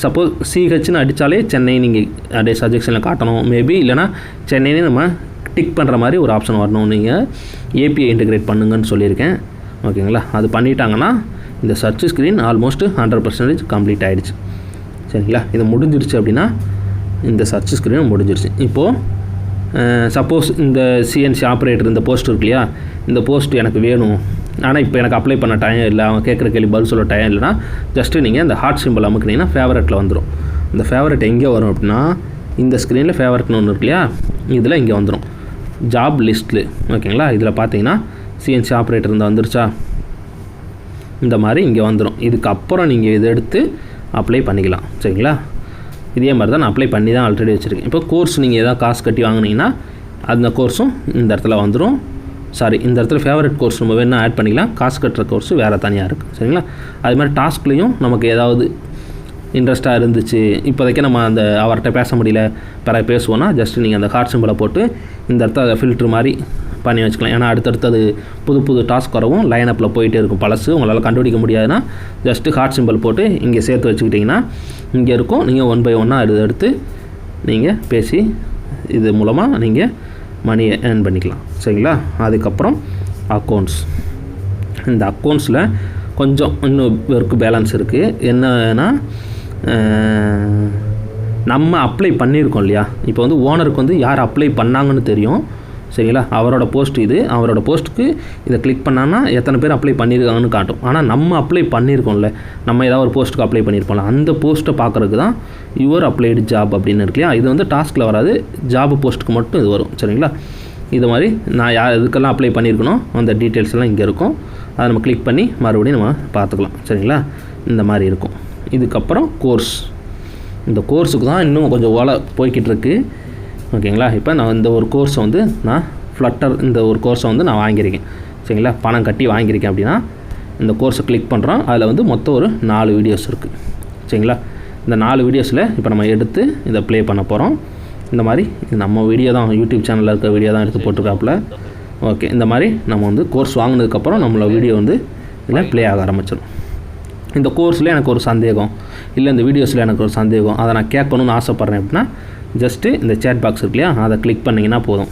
சப்போஸ் சிஹெச்னு அடித்தாலே சென்னை நீங்கள் அப்படியே சஜெக்ஷனில் காட்டணும் மேபி, இல்லைனா சென்னைன்னு நம்ம டிக் பண்ணுற மாதிரி ஒரு ஆப்ஷன் வரணும், நீங்கள் ஏபிஐ இன்டெகிரேட் பண்ணுங்கன்னு சொல்லியிருக்கேன். ஓகேங்களா, அது பண்ணிட்டாங்கன்னா இந்த சர்ச் ஸ்க்ரீன் ஆல்மோஸ்ட் 100% கம்ப்ளீட் ஆகிடுச்சு. சரிங்களா, இது முடிஞ்சிருச்சு அப்படின்னா இந்த சர்ச் ஸ்க்ரீன் முடிஞ்சிருச்சு. இப்போது சப்போஸ் இந்த சிஎன்சி ஆப்ரேட்டர் இந்த போஸ்ட் இருக்கு இல்லையா, இந்த போஸ்ட் எனக்கு வேணும், ஆனால் இப்போ எனக்கு அப்ளை பண்ண டைம் இல்லை, அவங்க கேட்குற கேள்வி பதில் சொல்ல டைம் இல்லைனா ஜஸ்ட்டு நீங்கள் இந்த ஹார்ட் சிம்பிள் அமுக்குனீங்கன்னா ஃபேவரட்டில் வந்துடும். இந்த ஃபேவரட் எங்கே வரும் அப்படின்னா, இந்த ஸ்க்ரீனில் ஃபேவரட்னு ஒன்று இருக்கு இல்லையா, இதில் இங்கே வந்துடும் ஜாப் லிஸ்ட்டில். ஓகேங்களா, இதில் பார்த்தீங்கன்னா சிஎன்சி ஆப்ரேட்டர் இருந்தால் வந்துருச்சா, இந்த மாதிரி இங்கே வந்துடும். இதுக்கப்புறம் நீங்கள் இதை எடுத்து அப்ளை பண்ணிக்கலாம். சரிங்களா, இதே மாதிரி தான் நான் அப்ளை பண்ணி தான் ஆல்ரெடி வச்சுருக்கேன். இப்போ கோர்ஸ் நீங்கள் எதாவது காசு கட்டி வாங்கினீங்கன்னா அந்த கோர்ஸும் இந்த இடத்துல வந்துடும். சாரி, இந்த இடத்துல ஃபேவரட் கோர்ஸ் நம்ம வேணால் ஆட் பண்ணிக்கலாம், காசு கட்டுற கோர்ஸ் வேறு தனியாக இருக்குது. சரிங்களா, அது மாதிரி டாஸ்க்லேயும் நமக்கு ஏதாவது இன்ட்ரெஸ்ட்டாக இருந்துச்சு, இப்போதைக்கு நம்ம அந்த அவர்கிட்ட பேச முடியல, பிறகு பேசுவோன்னா ஜஸ்ட்டு நீங்கள் அந்த ஹார்ட் சிம்பிளை போட்டு இந்த இடத்த ஃபில்ட்ரு மாதிரி பண்ணி வச்சுக்கலாம். ஏன்னா அடுத்தடுத்தது புது டாஸ்க் வரவும் லைன் அப்பில் போயிட்டே இருக்கும். பழசு உங்களால் கண்டுபிடிக்க முடியாதுன்னா ஜஸ்ட்டு ஹார்ட் சிம்பிள் போட்டு இங்கே சேர்த்து வச்சுக்கிட்டிங்கன்னா இங்கே இருக்கும். நீங்கள் 1 by 1 எடுத்து நீங்கள் பேசி இது மூலமாக நீங்கள் மணியை ஏர்ன் பண்ணிக்கலாம். சரிங்களா, அதுக்கப்புறம் அக்கௌண்ட்ஸ். இந்த அக்கௌண்ட்ஸில் கொஞ்சம் இன்னும் ஒர்க்கு பேலன்ஸ் இருக்குது. என்னன்னா, நம்ம அப்ளை பண்ணியிருக்கோம் இல்லையா, இப்போ வந்து ஓனருக்கு வந்து யார் அப்ளை பண்ணாங்கன்னு தெரியும். சரிங்களா, அவரோட போஸ்ட் இது, அவரோட போஸ்ட்டுக்கு இதை கிளிக் பண்ணான்னா எத்தனை பேர் அப்ளை பண்ணியிருக்காங்கன்னு காட்டும். ஆனால் நம்ம அப்ளை பண்ணியிருக்கோம்ல, நம்ம ஏதாவது ஒரு போஸ்ட்டுக்கு அப்ளை பண்ணியிருப்போம்ல, அந்த போஸ்ட்டை பார்க்குறதுக்கு தான் யுவர் அப்ளைடு ஜாப் அப்படின்னு இருக்கு இல்லையா. இது வந்து டாஸ்கில் வராது, ஜாப் போஸ்ட்டுக்கு மட்டும் இது வரும். சரிங்களா, இது மாதிரி நான் இதுக்கெல்லாம் அப்ளை பண்ணியிருக்கணும், அந்த டீட்டெயில்ஸ் எல்லாம் இங்கே இருக்கும். அதை நம்ம கிளிக் பண்ணி மறுபடியும் நம்ம பார்த்துக்கலாம். சரிங்களா, இந்த மாதிரி இருக்கும். இதுக்கப்புறம் கோர்ஸ். இந்த கோர்ஸுக்கு தான் இன்னும் கொஞ்சம் வேலை போய்கிட்டு இருக்கு. ஓகேங்களா, இப்போ நான் இந்த ஒரு கோர்ஸை வந்து நான் ஃப்ளட்டர் இந்த ஒரு கோர்ஸை வந்து நான் வாங்கியிருக்கேன். சரிங்களா, பணம் கட்டி வாங்கியிருக்கேன் அப்படின்னா இந்த கோர்ஸை கிளிக் பண்ணுறோம். அதில் வந்து மொத்தம் ஒரு 4 வீடியோஸ் இருக்குது. சரிங்களா, இந்த 4 வீடியோஸில் இப்போ நம்ம எடுத்து இதை ப்ளே பண்ண போகிறோம். இந்த மாதிரி இது நம்ம வீடியோ தான், யூடியூப் சேனலில் இருக்க வீடியோ தான் எடுத்து போட்டிருக்காப்புல. ஓகே, இந்த மாதிரி நம்ம வந்து கோர்ஸ் வாங்கினதுக்கப்புறம் நம்மளோட வீடியோ வந்து இதில் ப்ளே ஆக ஆரம்பிச்சிடும். இந்த கோர்ஸில் எனக்கு ஒரு சந்தேகம் இல்லை, இந்த வீடியோஸில் எனக்கு ஒரு சந்தேகம், அதை நான் கேட்கணுன்னு ஆசைப்பட்றேன் அப்படின்னா ஜஸ்ட்டு இந்த சேட் பாக்ஸ் இருக்கு இல்லையா, அதை கிளிக் பண்ணிங்கன்னா போதும்,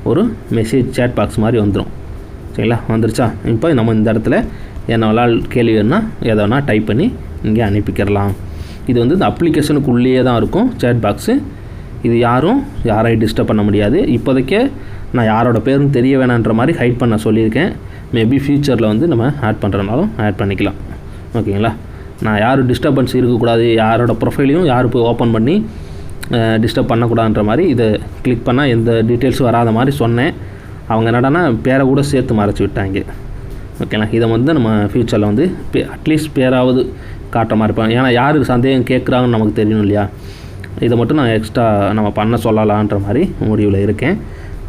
ஒரு மெசேஜ் சேட் பாக்ஸ் மாதிரி வந்துடும். சரிங்களா, வந்துருச்சா. இப்போ நம்ம இந்த இடத்துல என்ன கேள்வி வேணுன்னா எதை வேணால் டைப் பண்ணி இங்கே அனுப்பிக்கிறலாம். இது வந்து இந்த அப்ளிகேஷனுக்குள்ளேயே தான் இருக்கும் சேட் பாக்ஸு. இது யாரையும் டிஸ்டர்ப் பண்ண முடியாது. இப்போதைக்கே நான் யாரோட பேரும் தெரிய வேணான்ற மாதிரி ஹைட் பண்ண சொல்லியிருக்கேன். மேபி ஃப்யூச்சரில் வந்து நம்ம ஆட் பண்ணுறனாலும் ஆட் பண்ணிக்கலாம். ஓகேங்களா, நான் யாரும் டிஸ்டர்பன்ஸ் இருக்கக்கூடாது, யாரோட ப்ரொஃபைலையும் யாரும் போய் ஓப்பன் பண்ணி டிஸ்டர்ப் பண்ணக்கூடாதுன்ற மாதிரி இதை கிளிக் பண்ணால் எந்த டீட்டெயில்ஸும் வராத மாதிரி சொன்னேன். அவங்க என்னடானா பேரை கூட சேர்த்து மறைச்சி விட்டாங்க. ஓகேங்களா, இதை வந்து நம்ம ஃப்யூச்சரில் வந்து அட்லீஸ்ட் பேராவது காட்டுற மாதிரி இருப்பாங்க. ஏன்னா யாருக்கு சந்தேகம் கேட்குறாங்கன்னு நமக்கு தெரியணும் இல்லையா, இதை மட்டும் நான் எக்ஸ்ட்ரா நம்ம பண்ண சொல்லலான்ற மாதிரி முடிவில் இருக்கேன்.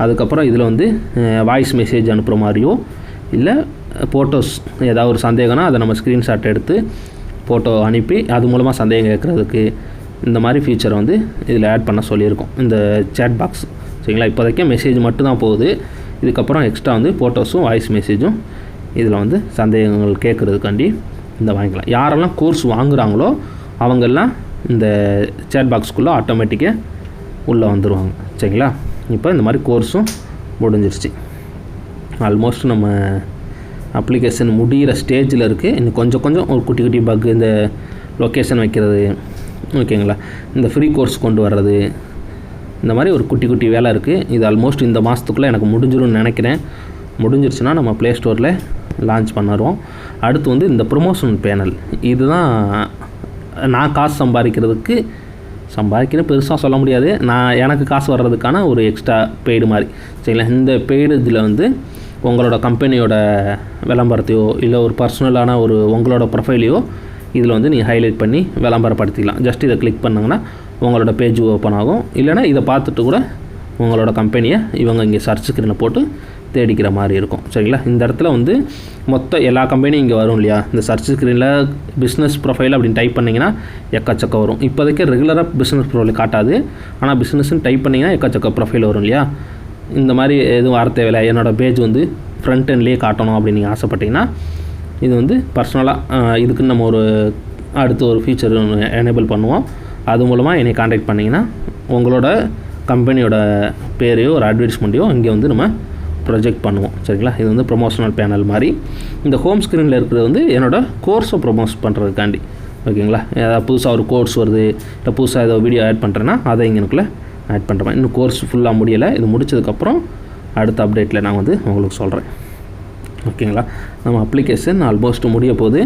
அதுக்கப்புறம் இதில் வந்து வாய்ஸ் மெசேஜ் அனுப்புகிற மாதிரியோ இல்லை ஃபோட்டோஸ் ஏதாவது ஒரு சந்தேகம்னா அதை நம்ம ஸ்க்ரீன்ஷாட் எடுத்து ஃபோட்டோ அனுப்பி அது மூலமாக சந்தேகம் கேட்குறதுக்கு இந்த மாதிரி ஃபீச்சரை வந்து இதில் ஆட் பண்ண சொல்லியிருக்கோம், இந்த சேட் பாக்ஸ். சரிங்களா, இப்போதைக்கு மெசேஜ் மட்டும் தான் போகுது. இதுக்கப்புறம் எக்ஸ்ட்ரா வந்து ஃபோட்டோஸும் வாய்ஸ் மெசேஜும் இதில் வந்து சந்தேகங்கள் கேட்குறதுக்காண்டி இந்த வாங்கிக்கலாம். யாரெல்லாம் கோர்ஸ் வாங்குகிறாங்களோ அவங்கெல்லாம் இந்த சேட் பாக்ஸ்க்குள்ளே ஆட்டோமேட்டிக்காக உள்ளே வந்துடுவாங்க. சரிங்களா, இப்போ இந்த மாதிரி கோர்ஸும் முடிஞ்சிருச்சு. ஆல்மோஸ்ட் நம்ம அப்ளிகேஷன் முடிகிற ஸ்டேஜில் இருக்குது. இன்னும் கொஞ்சம் ஒரு குட்டி பக், இந்த லொக்கேஷன் வைக்கிறது, ஓகேங்களா, இந்த ஃப்ரீ கோர்ஸ் கொண்டு வர்றது, இந்த மாதிரி ஒரு குட்டி வேலை இருக்குது. இது ஆல்மோஸ்ட் இந்த மாதத்துக்குள்ளே எனக்கு முடிஞ்சிடும்னு நினைக்கிறேன். முடிஞ்சிருச்சுன்னா நம்ம ப்ளே ஸ்டோரில் லான்ச் பண்ணுறோம். அடுத்து வந்து இந்த ப்ரொமோஷன் பேனல், இதுதான் நான் காசு சம்பாதிக்கிறேன் பெருசாக சொல்ல முடியாது, எனக்கு காசு வர்றதுக்கான ஒரு எக்ஸ்ட்ரா பெய்டு மாதிரி. சரிங்களா, இந்த பெய்டு இதில் வந்து உங்களோட கம்பெனியோட விளம்பரத்தையோ இல்லை ஒரு பர்சனலான ஒரு உங்களோட ப்ரொஃபைலையோ இதில் வந்து நீங்கள் ஹைலைட் பண்ணி விளம்பரப்படுத்திக்கலாம். ஜஸ்ட் இதை கிளிக் பண்ணிங்கன்னா உங்களோட பேஜ் ஓப்பன் ஆகும். இல்லைனா இதை பார்த்துட்டு கூட உங்களோட கம்பெனியை இவங்க இங்கே சர்ச் ஸ்க்ரீனில் போட்டு தேடிக்கிற மாதிரி இருக்கும். சரிங்களா? இந்த இடத்துல வந்து மொத்த எல்லா கம்பெனியும் இங்கே வரும் இல்லையா? இந்த சர்ச் ஸ்க்ரீனில் பிஸ்னஸ் ப்ரொஃபைல் அப்படின்னு டைப் பண்ணிங்கன்னா எக்கச்சக்கம் வரும். இப்போதைக்கு ரெகுலராக பிஸ்னஸ் ப்ரொஃபைல் காட்டாது, ஆனால் பிஸ்னஸ்ன்னு டைப் பண்ணிங்கன்னா எக்கச்சக்க ப்ரொஃபைல் வரும் இல்லையா? இந்த மாதிரி எதுவும் வர தேவையில்லை. என்னோடய பேஜ் வந்து ஃப்ரண்ட் எண்ட்லேயே காட்டணும் அப்படின்னு நீங்கள் ஆசைப்பட்டீங்கன்னா இது வந்து பர்சனலாக இதுக்குன்னு நம்ம அடுத்து ஒரு ஃபீச்சர் எனேபிள் பண்ணுவோம். அது மூலமாக என்னை காண்டாக்ட் பண்ணிங்கன்னா உங்களோட கம்பெனியோட பேரையோ ஒரு அட்வர்டைஸ்மெண்ட்டையோ இங்கே வந்து நம்ம ப்ரொஜெக்ட் பண்ணுவோம். சரிங்களா? இது வந்து ப்ரொமோஷனல் பேனல் மாதிரி. இந்த ஹோம் ஸ்க்ரீனில் இருக்கிறது வந்து என்னோடய கோர்ஸை ப்ரொமோட் பண்ணுறதுக்காண்டி. ஓகேங்களா? ஏதாவது புதுசாக ஒரு கோர்ஸ் வருது, இல்லை புதுசாக ஏதோ வீடியோ ஆட் பண்ணுறேன்னா அதை இங்கனுக்குள்ளே ஆட் பண்ணுறேன். இன்னும் கோர்ஸ் ஃபுல்லாக முடியலை. இது முடிச்சதுக்கப்புறம் அடுத்த அப்டேட்டில் நான் வந்து உங்களுக்கு சொல்கிறேன். ஓகேங்களா? நம்ம அப்ளிகேஷன் ஆல்மோஸ்ட் முடிய போகுது.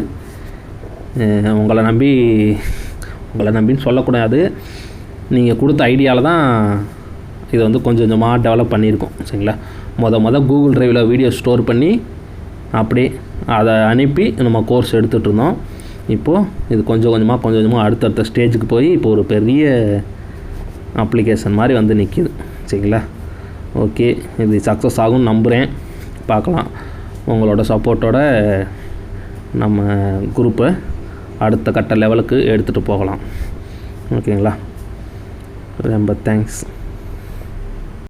உங்களை நம்பின்னு சொல்லக்கூடாது. நீங்கள் கொடுத்த ஐடியாவில் தான் இதை வந்து கொஞ்சம் கொஞ்சமாக டெவலப் பண்ணியிருக்கோம். சரிங்களா? மொதல் கூகுள் ட்ரைவில் வீடியோ ஸ்டோர் பண்ணி அப்படியே அதை அனுப்பி நம்ம கோர்ஸ் எடுத்துகிட்டு இருந்தோம். இப்போது இது கொஞ்சம் கொஞ்சமாக அடுத்தடுத்த ஸ்டேஜுக்கு போய் இப்போ ஒரு பெரிய அப்ளிகேஷன் மாதிரி வந்து நிற்கிது. சரிங்களா? ஓகே, இது சக்ஸஸ் ஆகும்னு நம்புகிறேன். பார்க்கலாம். உங்களோட சப்போர்ட்டோட நம்ம குரூப்பை அடுத்த கட்ட லெவலுக்கு எடுத்துகிட்டு போகலாம். ஓகேங்களா? ரொம்ப தேங்க்ஸ்.